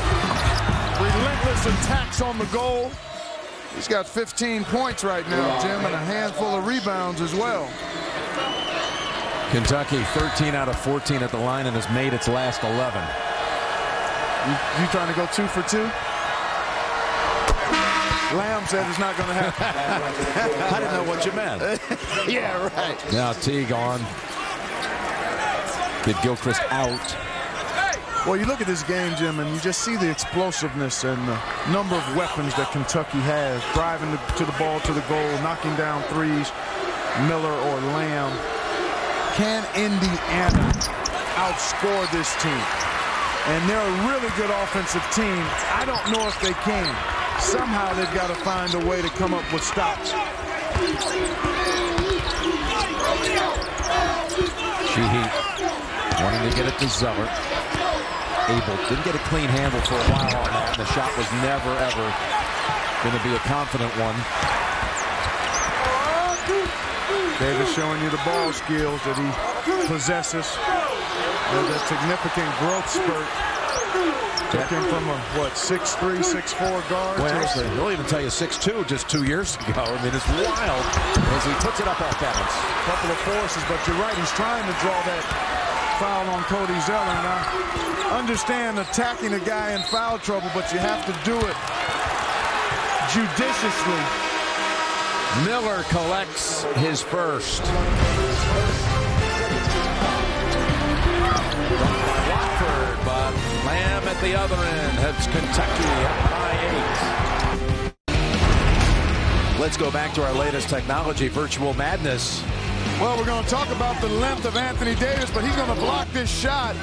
Relentless attacks on the goal. He's got 15 points right now, Jim, and a handful of rebounds as well. Kentucky 13 out of 14 at the line and has made its last 11. You trying to go 2 for 2? Lamb said it's not going to happen. I didn't know what you meant. Yeah, right. Now Teague on. Kidd-Gilchrist out. Well, you look at this game, Jim, and you just see the explosiveness and the number of weapons that Kentucky has. Driving to the ball, to the goal, knocking down threes, Miller or Lamb. Can Indiana outscore this team? And they're a really good offensive team. I don't know if they can. Somehow they've got to find a way to come up with stops. Sheehy wanting to get it to Zeller. Abel didn't get a clean handle for a while on that, and the shot was never, ever going to be a confident one. Davis showing you the ball skills that he possesses. There's a significant growth spurt. Took him from a, 6'3", 6'4" guard. Well, they'll even tell you 6'2" just 2 years ago. I mean, it's wild as he puts it up off balance. A couple of forces, but you're right. He's trying to draw that foul on Cody Zeller. And I understand attacking a guy in foul trouble, but you have to do it judiciously. Miller collects his first. Watford, but Lamb at the other end has Kentucky up by 8. Let's go back to our latest technology, Virtual Madness. Well, we're going to talk about the length of Anthony Davis, but he's going to block this shot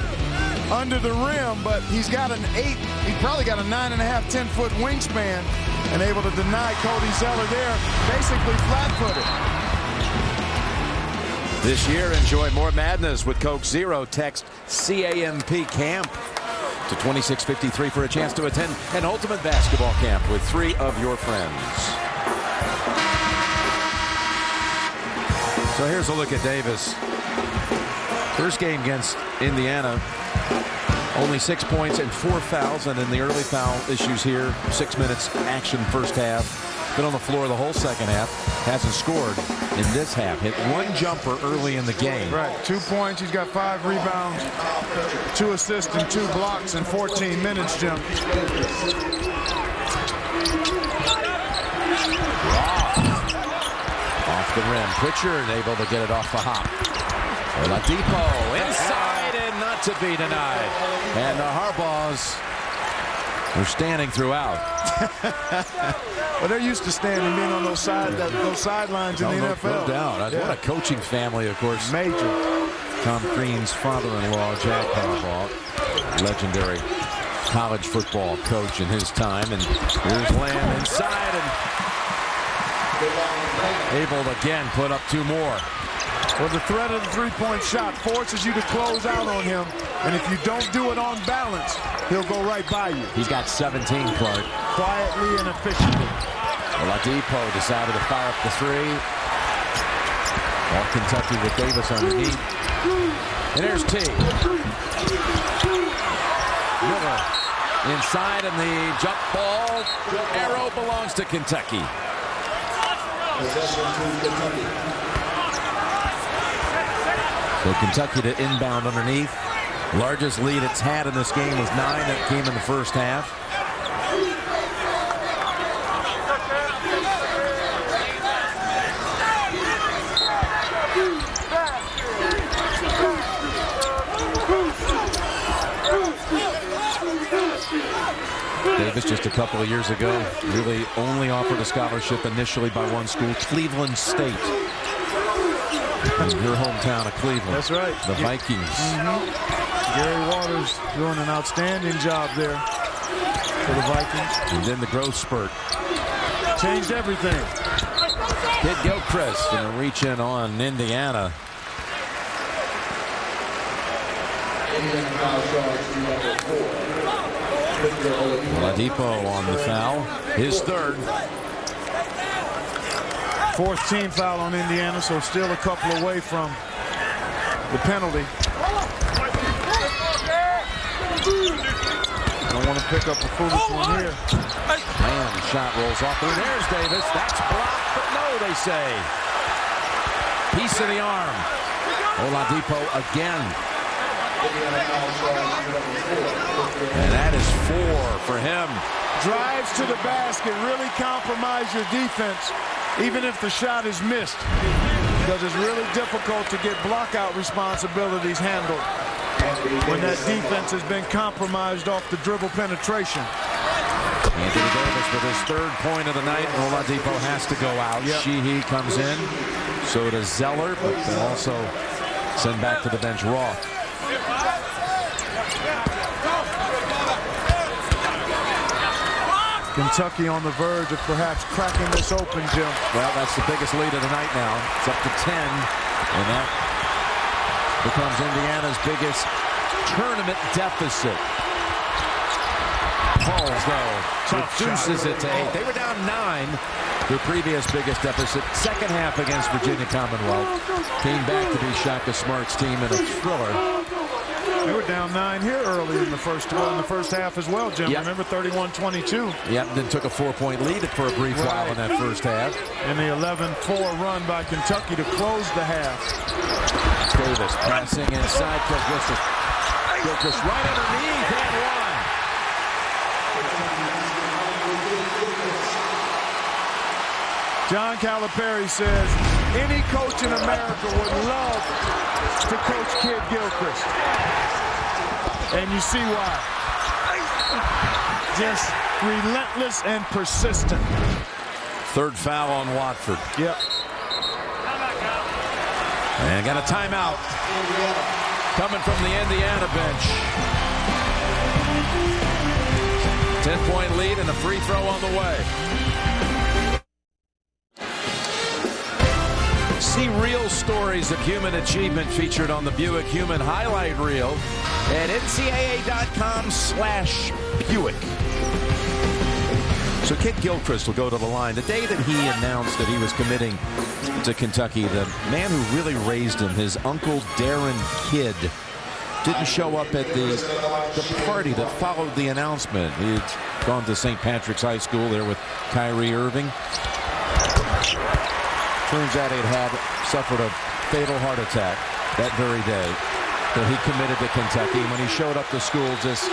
under the rim, but he's got an 8. He probably got a 9.5, 10-foot wingspan and able to deny Cody Zeller there, basically flat-footed. This year, enjoy more madness with Coke Zero. Text CAMP camp to 2653 for a chance to attend an ultimate basketball camp with 3 of your friends. So here's a look at Davis. First game against Indiana. Only 6 points and 4 fouls, and in the early foul issues here, 6 minutes action first half. Been on the floor the whole second half. Hasn't scored in this half. Hit 1 jumper early in the game. Right, 2 points. He's got 5 rebounds, 2 assists, and 2 blocks in 14 minutes, Jim. Off the rim. Pritchard able to get it off the hop. Oladipo inside and not to be denied. And the Harbaughs are standing throughout. Well, they're used to standing, being on those sidelines in the NFL. No doubt. Yeah. What a coaching family, of course. Major. Tom Crean's father-in-law, Jack Harbaugh, legendary college football coach in his time. And here's Lamb inside and able to again put up 2 more. Well, the threat of the three-point shot forces you to close out on him. And if you don't do it on balance, he'll go right by you. He's got 17, Clark. Quietly and efficiently. Oladipo decided to fire up the 3. All Kentucky with Davis underneath. And there's Teague. Miller inside, and the jump ball arrow belongs to Kentucky. So Kentucky to inbound underneath. Largest lead it's had in this game was 9. That came in the first half. Davis just a couple of years ago really only offered a scholarship initially by 1 school, Cleveland State. In your hometown of Cleveland. That's right. The Vikings. Gary Waters doing an outstanding job there for the Vikings. And then the growth spurt. Changed everything. Kidd-Gilchrist going to reach in on Indiana. Oladipo on the foul. His 3rd. 4th team foul on Indiana, so still a couple away from the penalty. Don't want to pick up a foolish one here. Man, the shot rolls off. And there's Davis. That's blocked, but no, they say. Piece of the arm. Oladipo again. And that is 4 for him. Drives to the basket really compromise your defense, even if the shot is missed, because it's really difficult to get blockout responsibilities handled when that defense has been compromised off the dribble penetration. Anthony Davis with his third point of the night. Oladipo has to go out. Yep. Sheehy comes in. So does Zeller, but they also send back to the bench Roth. Kentucky on the verge of perhaps cracking this open, Jim. Well, that's the biggest lead of the night now. It's up to 10, and that becomes Indiana's biggest tournament deficit. Pauls, though, reduces it to 8. They were down 9, their previous biggest deficit. Second half against Virginia Commonwealth. Came back to be Shaka Smart's team in a thriller. They were down 9 here early in the first half as well, Jim. Yep. Remember, 31-22. Yep, then took a 4-point lead for a brief while in that first half. And the 11-4 run by Kentucky to close the half. Davis passing inside Kidd-Gilchrist. Gilchrist right underneath and one. John Calipari says any coach in America would love to coach Kidd-Gilchrist. And you see why. Just relentless and persistent. Third foul on Watford. Yep. And got a timeout coming from the Indiana bench. 10-point lead and a free throw on the way. See real stories of human achievement featured on the Buick Human Highlight Reel at ncaa.com/Buick. So Kidd-Gilchrist will go to the line. The day that he announced that he was committing to Kentucky, the man who really raised him, his uncle Darren Kidd, didn't show up at the party that followed the announcement. He had gone to St. Patrick's High School there with Kyrie Irving. Turns out he'd suffered a fatal heart attack that very day that he committed to Kentucky. When he showed up to school just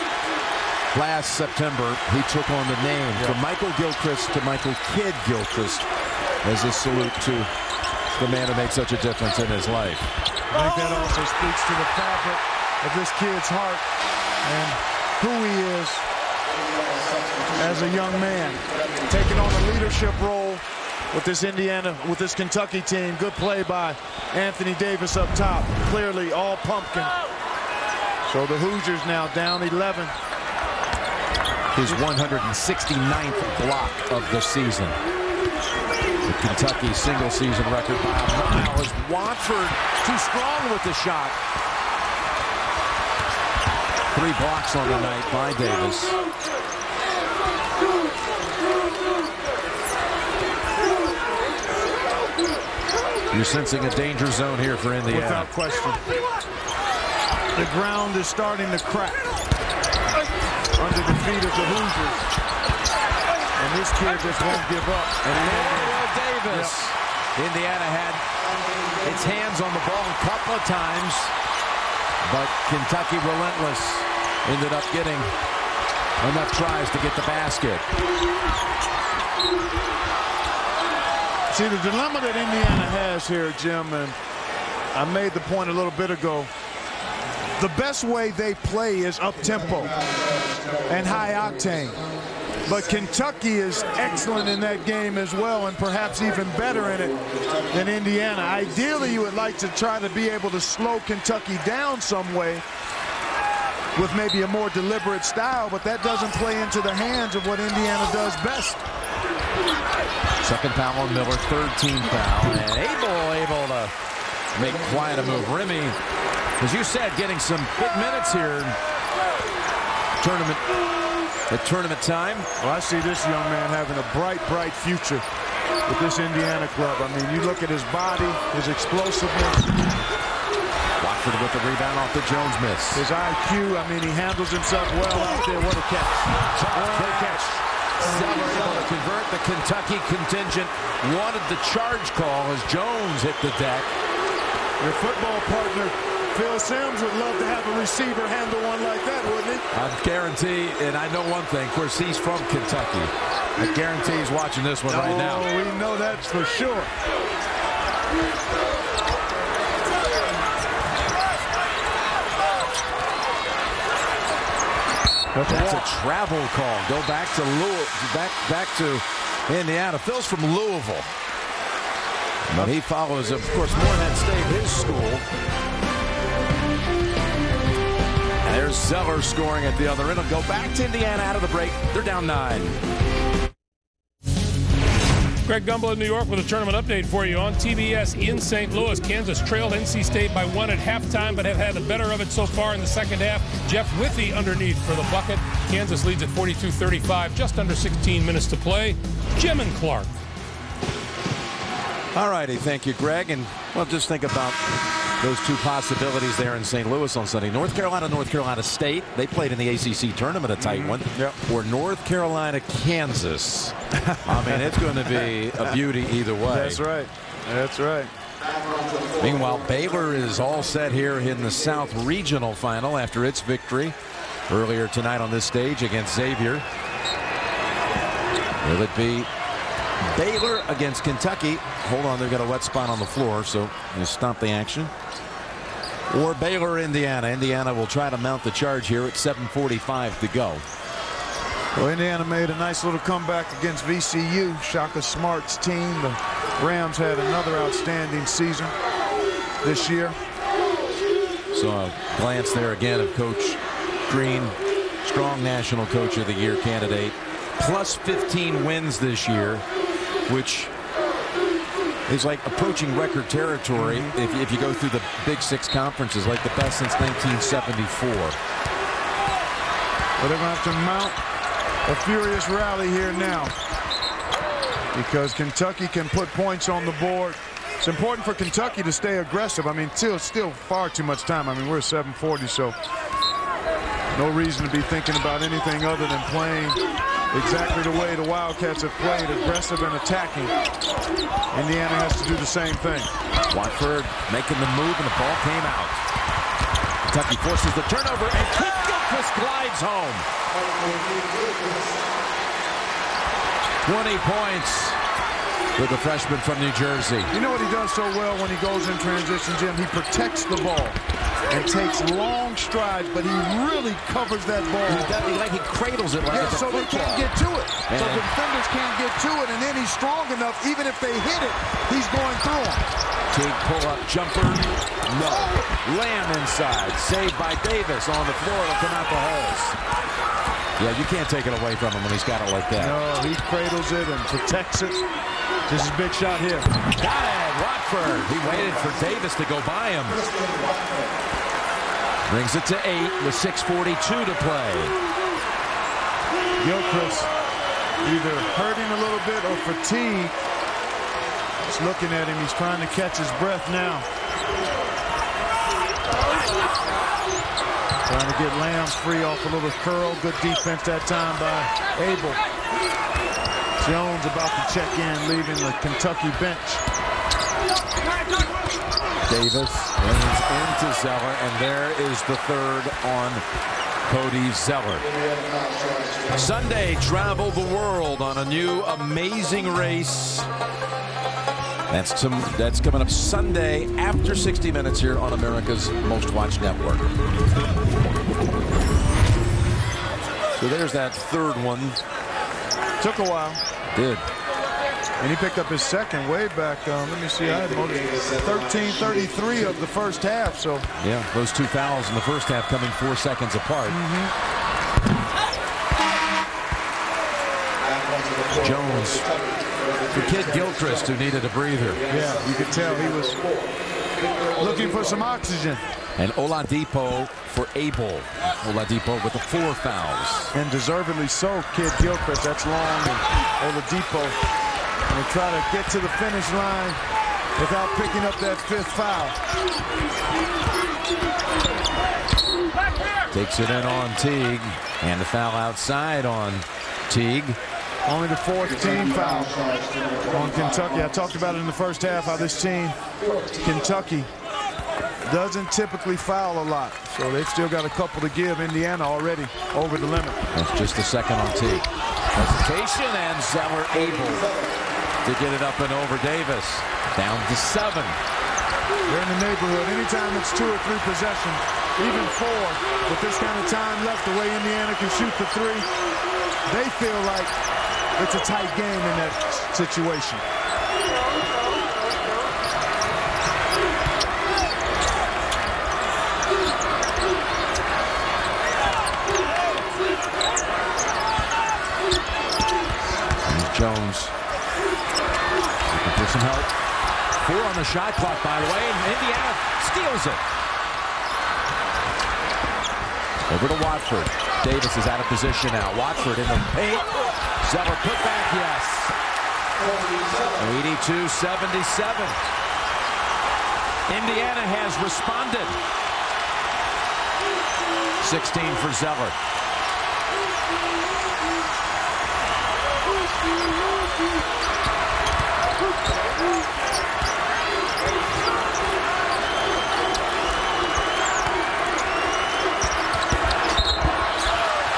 last September, he took on the name from Michael Gilchrist to Michael Kidd-Gilchrist as a salute to the man who made such a difference in his life. I think that also speaks to the fabric of this kid's heart and who he is as a young man, taking on a leadership role with this Kentucky team. Good play by Anthony Davis up top. Clearly all pumpkin. So the Hoosiers now down 11. His 169th block of the season. The Kentucky single season record by a mile. Is Watford too strong with the shot? 3 blocks on the night by Davis. You're sensing a danger zone here for Indiana. Without question. The ground is starting to crack under the feet of the Hoosiers. And this kid just won't give up. And Will Davis. Yep. Indiana had its hands on the ball a couple of times, but Kentucky relentless. Ended up getting enough tries to get the basket. See, the dilemma that Indiana has here, Jim, and I made the point a little bit ago, the best way they play is up-tempo and high-octane. But Kentucky is excellent in that game as well, and perhaps even better in it than Indiana. Ideally, you would like to try to be able to slow Kentucky down some way with maybe a more deliberate style, but that doesn't play into the hands of what Indiana does best. Second foul on Miller, third team foul, and able to make quite a move. Remy, as you said, getting some big minutes here. Tournament time. Well, I see this young man having a bright future with this Indiana club. I mean, you look at his body, his explosiveness. Watford with the rebound off the Jones miss. His IQ, I mean, he handles himself well out there. What a catch. Great catch. Zeller able to convert. The Kentucky contingent wanted the charge call as Jones hit the deck. Your football partner Phil Simms would love to have a receiver handle one like that, wouldn't he? I guarantee, and I know one thing, of course, he's from Kentucky. I guarantee he's watching this one right now. Oh, we know that's for sure. That's a travel call. Go back to back to Indiana. Phil's from Louisville. But he follows, of course, Morehead State, his school. And there's Zeller scoring at the other end. He'll go back to Indiana out of the break. They're down 9. Greg Gumbel in New York with a tournament update for you on TBS in St. Louis. Kansas trailed NC State by 1 at halftime, but have had the better of it so far in the second half. Jeff Withey underneath for the bucket. Kansas leads at 42-35, just under 16 minutes to play. Jim and Clark. All righty, thank you, Greg. And well, just think about those two possibilities there in St. Louis on Sunday. North Carolina State. They played in the ACC tournament, a tight one. Yep. Or North Carolina, Kansas. I mean, it's going to be a beauty either way. That's right. That's right. Meanwhile, Baylor is all set here in the South Regional Final after its victory earlier tonight on this stage against Xavier. Will it be Baylor against Kentucky? Hold on, they've got a wet spot on the floor, so you stop the action. Or Baylor, Indiana. Indiana will try to mount the charge here at 7:45 to go. Well, Indiana made a nice little comeback against VCU. Shaka Smart's team. The Rams had another outstanding season this year. So a glance there again of Coach Green, strong National Coach of the Year candidate. Plus 15 wins this year, which is like approaching record territory if you go through the Big Six conferences, like the best since 1974. But they're going to have to mount a furious rally here now, because Kentucky can put points on the board. It's important for Kentucky to stay aggressive. I mean, still far too much time. I mean, we're at 7:40, so no reason to be thinking about anything other than playing exactly the way the Wildcats have played, aggressive and attacking. Indiana has to do the same thing. Watford making the move, and the ball came out. Kentucky forces the turnover, and Kidd-Gilchrist glides home. 20 points with the freshman from New Jersey. You know what he does so well when he goes in transition, Jim? He protects the ball and takes long strides, but he really covers that ball. He cradles it like it's a so football. they can't get to it. And so the defenders can't get to it, and then he's strong enough, even if they hit it, he's going through them. Teague pull-up jumper. No. Lamb inside. Saved by Davis on the floor. It'll come out the holes. Yeah, you can't take it away from him when he's got it like that. No, he cradles it and protects it. This is a big shot here. Got it, Watford. He waited for Davis to go by him. Brings it to 8 with 6:42 to play. Gilchrist either hurting a little bit or fatigue. Just looking at him, he's trying to catch his breath now. Trying to get Lamb free off a little curl. Good defense that time by Abel. Jones about to check in, leaving the Kentucky bench. Davis runs into Zeller, and there is the third on Cody Zeller. Sunday, travel the world on a new amazing race. That's coming up Sunday after 60 Minutes here on America's Most Watched Network. So there's that third one. Took a while. Did. And he picked up his second way back. Let me see. I had 13:33 of the first half. So yeah, those two fouls in the first half coming 4 seconds apart. Jones for Kidd-Gilchrist, who needed a breather. Yeah, you could tell he was looking for some oxygen. And Oladipo for Abel. Oladipo with the 4 fouls. And deservedly so, Kidd-Gilchrist. That's long. And Oladipo will try to get to the finish line without picking up that 5th foul. Takes it in on Teague. And the foul outside on Teague. Only the 4th team foul on Kentucky. I talked about it in the first half, how this team, Kentucky, doesn't typically foul a lot. So they've still got a couple to give. Indiana already over the limit. That's just a second on Teague. Hesitation, and Zeller able to get it up and over Davis. Down to 7. They're in the neighborhood. Anytime it's 2 or 3 possessions, even 4, with this kind of time left, the way Indiana can shoot the 3, they feel like it's a tight game in that situation. Jones looking for some help. 4 on the shot clock, by the way, and Indiana steals it. Over to Watford. Davis is out of position now. Watford in the paint. Zeller put back, yes. 82-77. Indiana has responded. 16 for Zeller.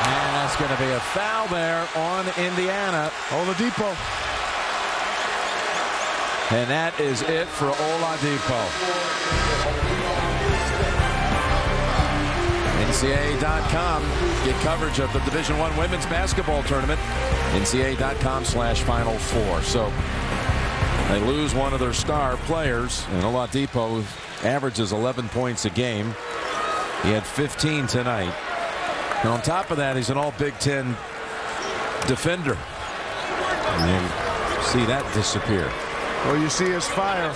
And that's going to be a foul there on Indiana. Oladipo. And that is it for Oladipo. NCAA.com. Get coverage of the Division I women's basketball tournament. NCAA.com/Final Four. So they lose one of their star players, and Oladipo averages 11 points a game. He had 15 tonight. And on top of that, he's an all Big Ten defender. And you see that disappear. Well, you see his fire.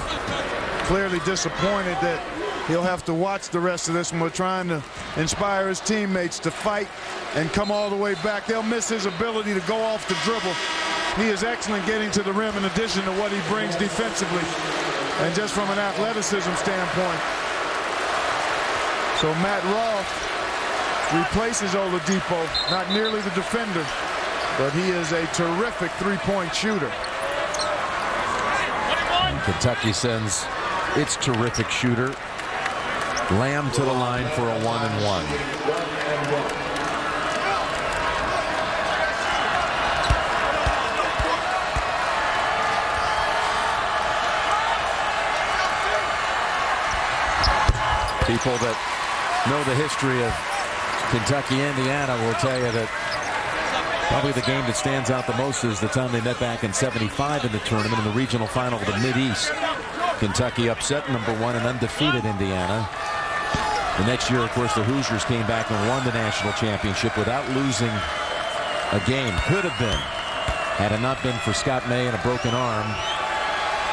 Clearly disappointed that he'll have to watch the rest of this one. We're trying to inspire his teammates to fight and come all the way back. They'll miss his ability to go off the dribble. He is excellent getting to the rim in addition to what he brings defensively and just from an athleticism standpoint. So Matt Roth replaces Oladipo, not nearly the defender, but he is a terrific three-point shooter. Kentucky sends its terrific shooter Lamb to the line for a 1-and-1. People that know the history of Kentucky, Indiana will tell you that probably the game that stands out the most is the time they met back in '75 in the tournament in the regional final of the Mid-East. Kentucky upset #1 and undefeated Indiana. The next year, of course, the Hoosiers came back and won the national championship without losing a game. Could have been. Had it not been for Scott May and a broken arm,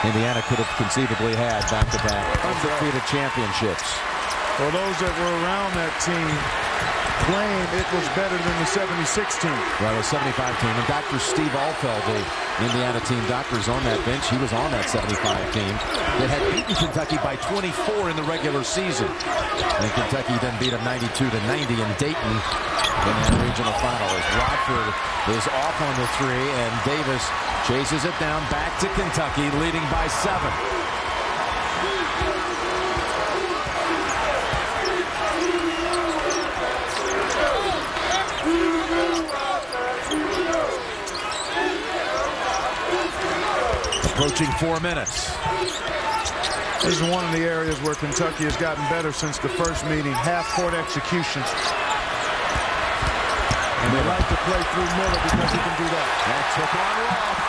Indiana could have conceivably had back-to-back undefeated championships. For those that were around that team, claim it was better than the '76 team. Well, the '75 team, and Dr. Steve Alfeld, the Indiana team doctor, is on that bench. He was on that '75 team that had beaten Kentucky by 24 in the regular season. And Kentucky then beat them 92-90 in Dayton in that regional final. As Watford is off on the 3, and Davis chases it down back to Kentucky, leading by 7. Approaching 4 minutes. This is one of the areas where Kentucky has gotten better since the first meeting. Half-court execution. And they like to play through Miller because he can do that. That took on Roth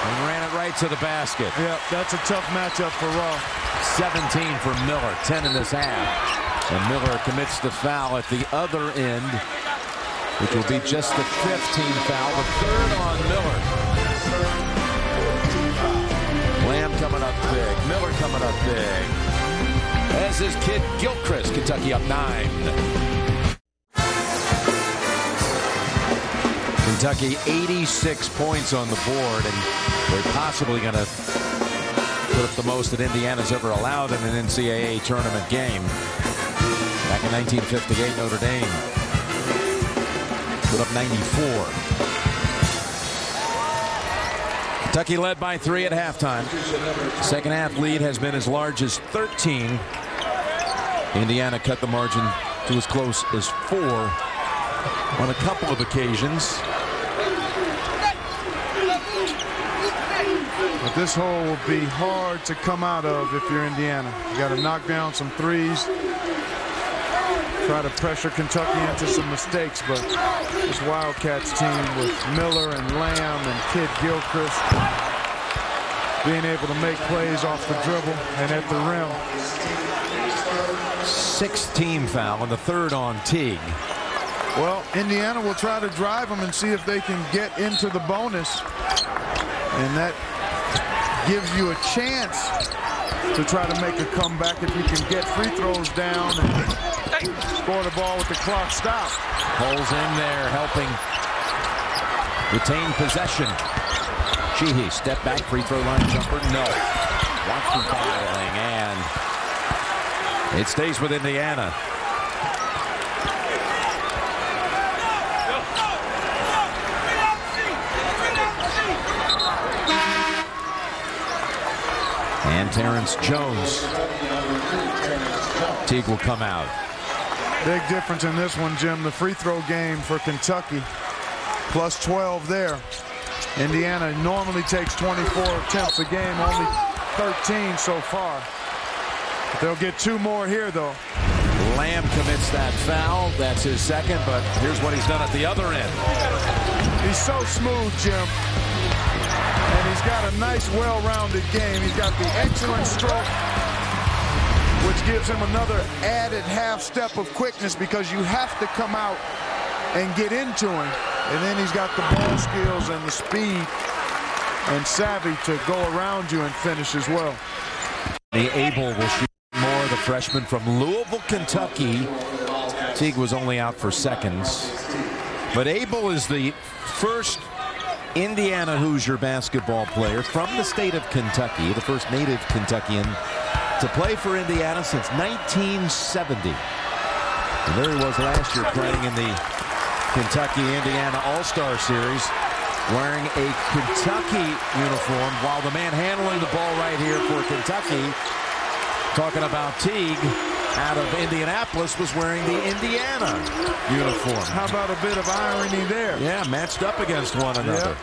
and ran it right to the basket. Yeah, that's a tough matchup for Roth. 17 for Miller, 10 in this half. And Miller commits the foul at the other end, which will be just the 5th team foul, the 3rd on Miller. Lamb coming up big. Miller coming up big. As is Kidd-Gilchrist. Kentucky up 9. Kentucky 86 points on the board, and they're possibly going to put up the most that Indiana's ever allowed in an NCAA tournament game. Back in 1958, Notre Dame put up 94. Kentucky led by 3 at halftime. Second half lead has been as large as 13. Indiana cut the margin to as close as 4 on a couple of occasions. But this hole will be hard to come out of if you're Indiana. You got to knock down some threes, try to pressure Kentucky into some mistakes, but this Wildcats team with Miller and Lamb and Kidd-Gilchrist being able to make plays off the dribble and at the rim. 6th team foul and the 3rd on Teague. Well, Indiana will try to drive them and see if they can get into the bonus, and that gives you a chance to try to make a comeback if you can get free throws down and score the ball with the clock stopped. Holes in there, helping retain possession. Sheehy, step back, free throw line jumper, no. Watford fouling, and it stays with Indiana. And Terrence Jones. Teague will come out. Big difference in this one, Jim. The free throw game for Kentucky, plus 12 there. Indiana normally takes 24 attempts a game, only 13 so far. They'll get 2 more here, though. Lamb commits that foul. That's his 2nd, but here's what he's done at the other end. He's so smooth, Jim. And he's got a nice, well-rounded game. He's got the excellent stroke, which gives him another added half step of quickness because you have to come out and get into him. And then he's got the ball skills and the speed and savvy to go around you and finish as well. Abel will shoot more, the freshman from Louisville, Kentucky. Teague was only out for seconds. But Abel is the first Indiana Hoosier basketball player from the state of Kentucky, the first native Kentuckian to play for Indiana since 1970. And there he was last year playing in the Kentucky-Indiana All-Star Series, wearing a Kentucky uniform, while the man handling the ball right here for Kentucky, talking about Teague, out of Indianapolis, was wearing the Indiana uniform. How about a bit of irony there? Yeah, matched up against one another. Yep.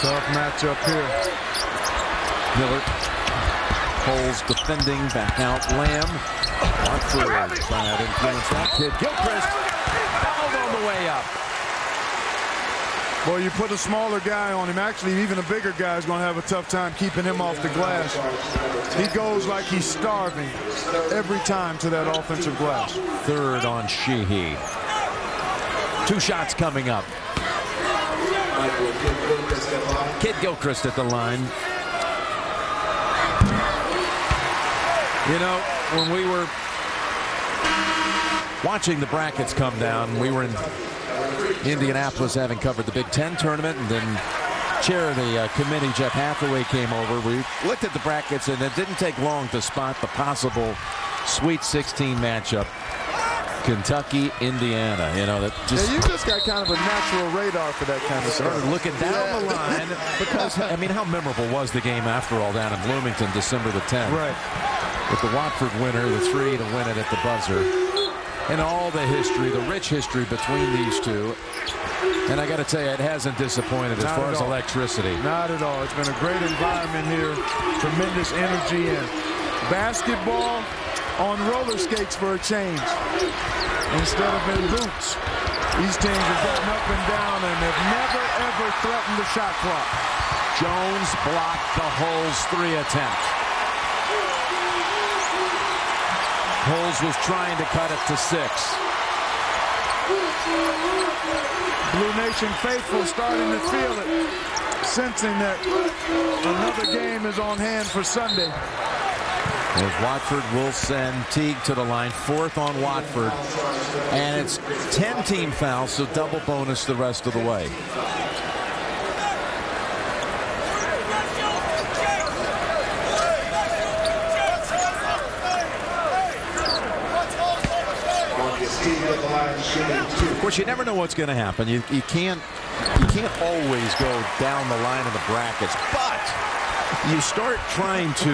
Tough matchup here. Miller holds defending, back out Lamb. Watford trying to influence that. Kidd-Gilchrist fouled on the way up. Well, you put a smaller guy on him. Actually, even a bigger guy is going to have a tough time keeping him off the glass. He goes like he's starving every time to that offensive glass. 3rd on Sheehy. 2 shots coming up. Kidd-Gilchrist at the line. You know, when we were watching the brackets come down, we were in Indianapolis having covered the Big Ten tournament, and then chair of the committee, Jeff Hathaway, came over. We looked at the brackets, and it didn't take long to spot the possible Sweet 16 matchup. Kentucky, Indiana, you know, that just... Yeah, you just got kind of a natural radar for that kind of stuff. Started looking down the line because, I mean, how memorable was the game after all down in Bloomington, December the 10th? Right. With the Watford winner, the 3 to win it at the buzzer. And all the history, the rich history between these two. And I got to tell you, it hasn't disappointed as far as electricity. Not at all. It's been a great environment here. Tremendous energy and basketball on roller skates for a change instead of in boots. These teams have gotten up and down and have never, ever threatened the shot clock. Jones blocked the Hulls 3 attempt. Hulls was trying to cut it to 6. Blue Nation faithful starting to feel it, sensing that another game is on hand for Sunday. As Watford will send Teague to the line, 4th on Watford. And it's 10 team fouls, so double bonus the rest of the way. Of course, you never know what's going to happen. You can't you can't always go down the line of the brackets, but you start trying to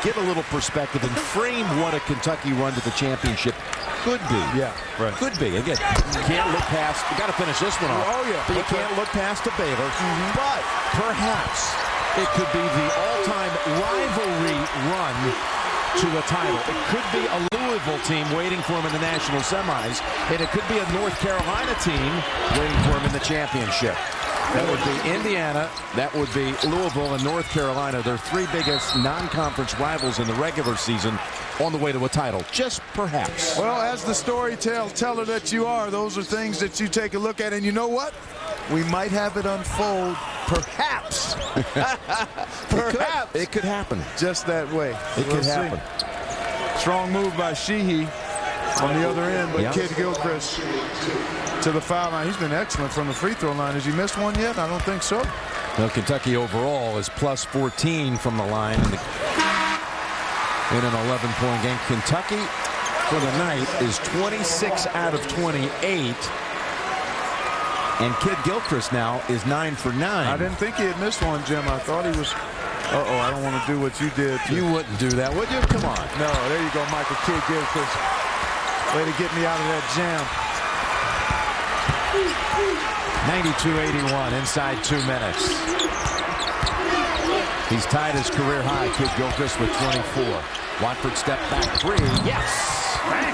get a little perspective and frame what a Kentucky run to the championship could be. Yeah, right. Could be. Again, you can't look past, you got to finish this one off. Oh, yeah. But you can't look past the Baylor. But perhaps it could be the all-time rivalry run to a title. It could be a Louisville team waiting for him in the national semis, and it could be a North Carolina team waiting for him in the championship. That would be Indiana, that would be Louisville, and North Carolina. Their three biggest non-conference rivals in the regular season on the way to a title, just perhaps. Well, as the storyteller that you are, those are things that you take a look at, and you know what? We might have it unfold, perhaps. Perhaps. It could happen. Just that way. It could happen. Strong move by Sheehy on the other end, but Kidd-Gilchrist to the foul line. He's been excellent from the free throw line. Has he missed one yet? I don't think so. Well, Kentucky overall is plus 14 from the line in an 11-point game. Kentucky for the night is 26 out of 28. And Kidd-Gilchrist now is 9 for 9. I didn't think he had missed one, Jim. I thought he was. Uh-oh, I don't want to do what you did. You wouldn't do that, would you? Come on. No, there you go, Michael Kidd-Gilchrist. Way to get me out of that jam. 92-81 inside 2 minutes. He's tied his career high, Kidd-Gilchrist, with 24. Watford step back three. Yes! Man.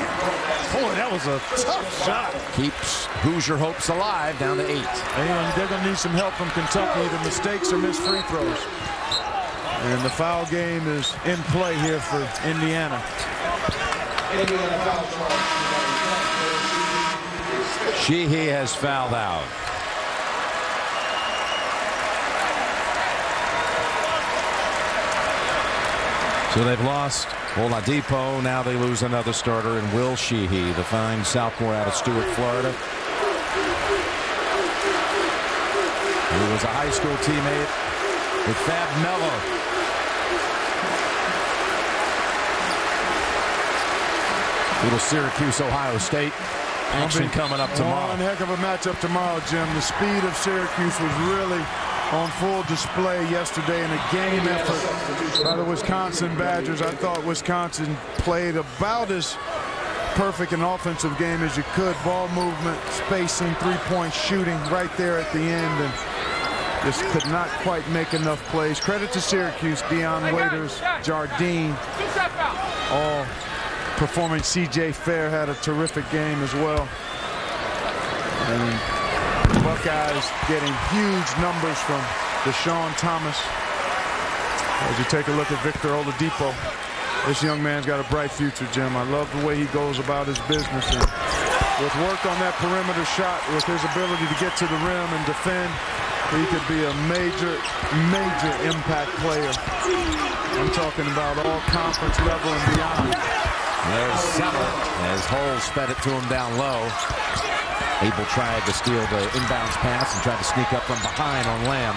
Boy, that was a tough shot. Keeps Hoosier hopes alive, down to 8. And they're going to need some help from Kentucky. The mistakes or missed free throws. And the foul game is in play here for Indiana. Sheehy has fouled out. So they've lost Oladipo. Now they lose another starter in Will Sheehy, the fine sophomore out of Stuart, Florida. He was a high school teammate with Fab Melo. Little Syracuse, Ohio State action coming up tomorrow. One heck of a matchup tomorrow, Jim. The speed of Syracuse was really on full display yesterday in a game effort by the Wisconsin Badgers. I thought Wisconsin played about as perfect an offensive game as you could. Ball movement, spacing, three-point shooting right there at the end, and just could not quite make enough plays. Credit to Syracuse, Deion Waiters, Jardine, all performing. C.J. Fair had a terrific game as well. And the Buckeyes getting huge numbers from Deshaun Thomas. As you take a look at Victor Oladipo, this young man's got a bright future, Jim. I love the way he goes about his business. And with work on that perimeter shot, with his ability to get to the rim and defend, he could be a major, major impact player. I'm talking about all conference level and beyond. There's Zeller as Holes fed it to him down low. Abel tried to steal the inbounds pass and tried to sneak up from behind on Lamb.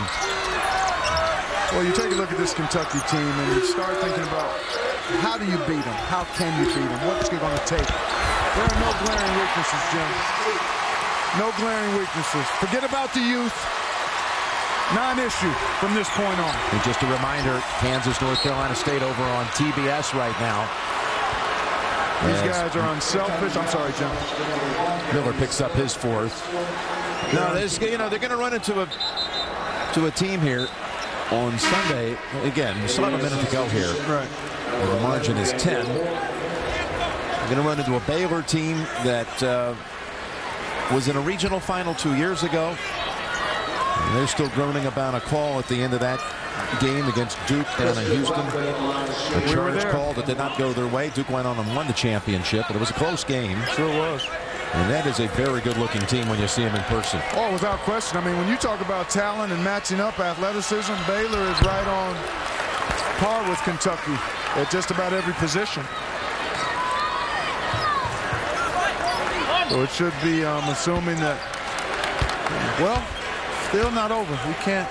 Well, you take a look at this Kentucky team and you start thinking about how do you beat them? How can you beat them? What's it going to take? There are no glaring weaknesses, Jim. No glaring weaknesses. Forget about the youth. Non-issue from this point on. And just a reminder, Kansas, North Carolina State over on TBS right now. These guys are unselfish. I'm sorry, Jim. Miller picks up his fourth. No, they're going to run into a team here on Sunday. Again, we still have a minute to go here. Right. And the margin is 10. They're going to run into a Baylor team that was in a regional final 2 years ago. And they're still groaning about a call at the end of that game against Duke down in Houston. A charge call that did not go their way. Duke went on and won the championship, but it was a close game. Sure was. And that is a very good-looking team when you see them in person. Oh, without question. I mean, when you talk about talent and matching up athleticism, Baylor is right on par with Kentucky at just about every position. So it should be, assuming that, well, still not over. We can't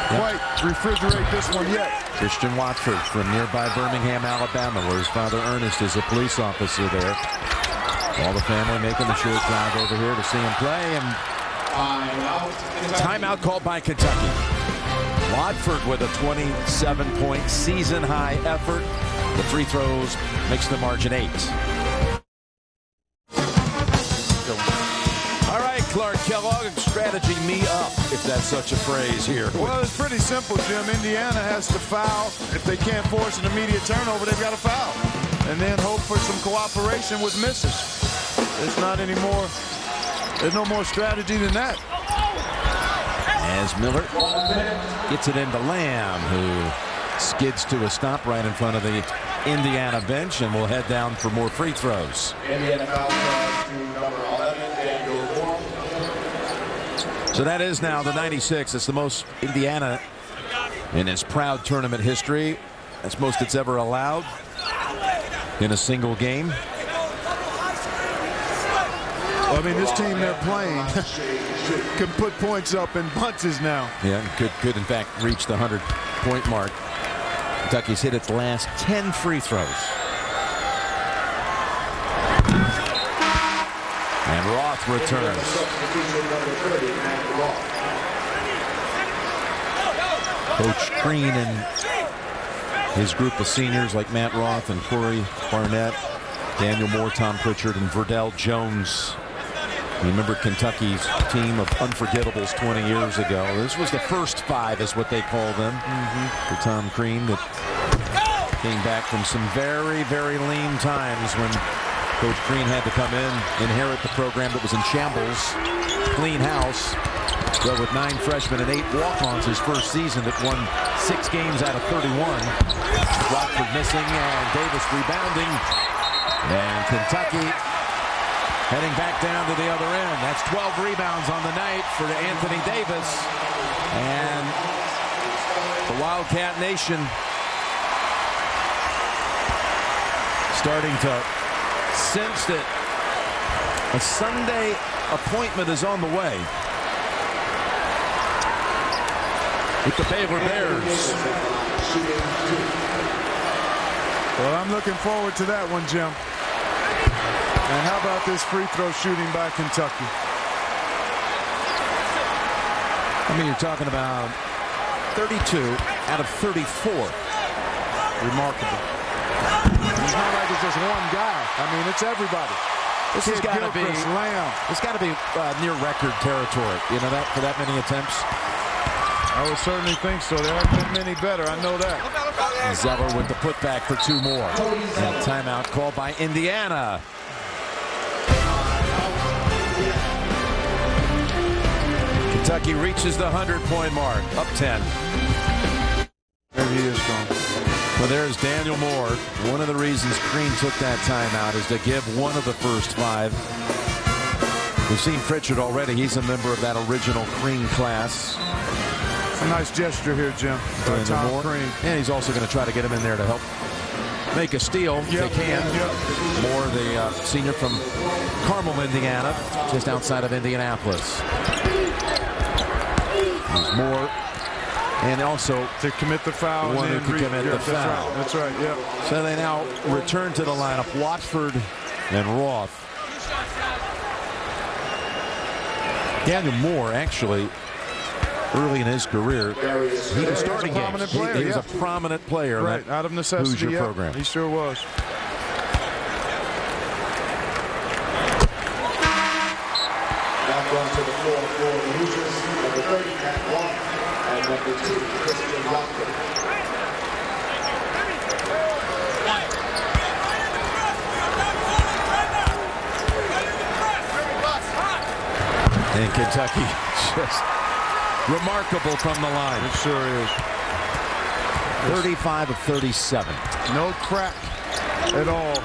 quite refrigerate this one yet. Christian Watford from nearby Birmingham, Alabama, where his father Ernest is a police officer there. All the family making the short drive over here to see him play, and Timeout called by Kentucky. Watford with a 27-point season-high effort. The free throws makes the margin 8. All right, Clark Kellogg, strategy me up, if that's such a phrase here. Well, it's pretty simple, Jim. Indiana has to foul. If they can't force an immediate turnover, they've got to foul. And then hope for some cooperation with misses. There's no more strategy than that. As Miller gets it into Lamb, who skids to a stop right in front of the Indiana bench, and will head down for more free throws. So that is now the 96. It's the most Indiana in its proud tournament history. That's most it's ever allowed in a single game. Well, I mean, this team they're playing can put points up in bunches now. Yeah, could in fact reach the 100-point mark. Kentucky's hit its last 10 free throws. And Roth returns. Coach Crean and his group of seniors like Matt Roth and Corey Barnett, Daniel Moore, Tom Pritchard, and Verdell Jones. You remember Kentucky's team of unforgettables 20 years ago. This was the first 5, is what they call them, for Tom Crean, that came back from some very, very lean times when Coach Crean had to come in, inherit the program that was in shambles, clean house. So with 9 freshmen and 8 walk-ons his first season, that won 6 games out of 31. Watford missing and Davis rebounding. And Kentucky heading back down to the other end. That's 12 rebounds on the night for Anthony Davis. And the Wildcat Nation starting to sense that a Sunday appointment is on the way with the Baylor Bears. Well, I'm looking forward to that one, Jim. And how about this free throw shooting by Kentucky? I mean, you're talking about 32 out of 34. Remarkable. It's not like it's just one guy. I mean, it's everybody. This has got to be Lamb. It's got to be near record territory. You know that, for that many attempts. I would certainly think so. There haven't been many better. I know that. Zeller with the putback for 2 more. And timeout called by Indiana. Kentucky reaches the 100-point mark, up 10. There he is gone. Well, there's Daniel Moore. One of the reasons Crean took that timeout is to give one of the first 5. We've seen Pritchard already. He's a member of that original Crean class. It's a nice gesture here, Jim. Tom Crean. And he's also going to try to get him in there to help make a steal if they can. Moore, the senior from Carmel, Indiana, just outside of Indianapolis. There's Moore, and also to commit the foul. One who can commit the foul. That's right. Yeah. So they now return to the lineup. Watford and Roth. Daniel Moore, actually, early in his career, he was starting games. He was a prominent player, right? Out of necessity. Hoosier program. He sure was. Back onto the floor for the Hoosiers, number 30, Matt Roth, and number 2, Kidd-Gilchrist. And Kentucky just remarkable from the line. It sure is. 35 of 37. No crack at all.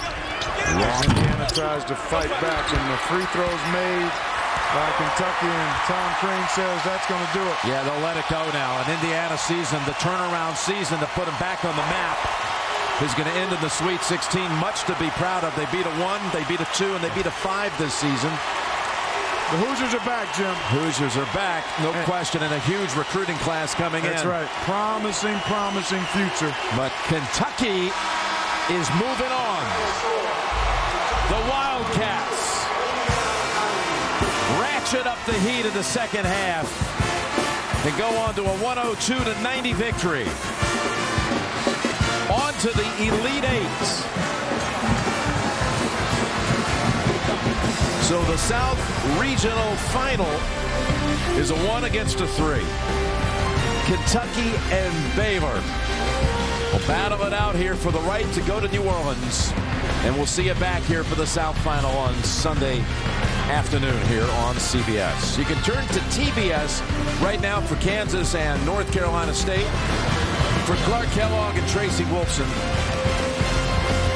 Indiana tries to fight back, and the free throws made by Kentucky, and Tom Crean says that's going to do it. Yeah, they'll let it go now. An Indiana season, the turnaround season to put them back on the map, is going to end in the Sweet 16. Much to be proud of. They beat a 1, they beat a 2, and they beat a 5 this season. The Hoosiers are back, Jim. Hoosiers are back, no question, and a huge recruiting class coming in. That's right. Promising future. But Kentucky is moving on. The Wildcats ratchet up the heat in the second half and go on to a 102-90 victory. On to the Elite Eight. So the South Regional Final is a 1 against a 3. Kentucky and Baylor will battle it out here for the right to go to New Orleans. And we'll see you back here for the South Final on Sunday afternoon here on CBS. You can turn to TBS right now for Kansas and North Carolina State. For Clark Kellogg and Tracy Wolfson,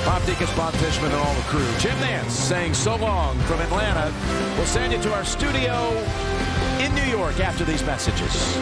Bob Deacons, Bob Fishman, and all the crew, Jim Nance saying so long from Atlanta. We'll send you to our studio in New York after these messages.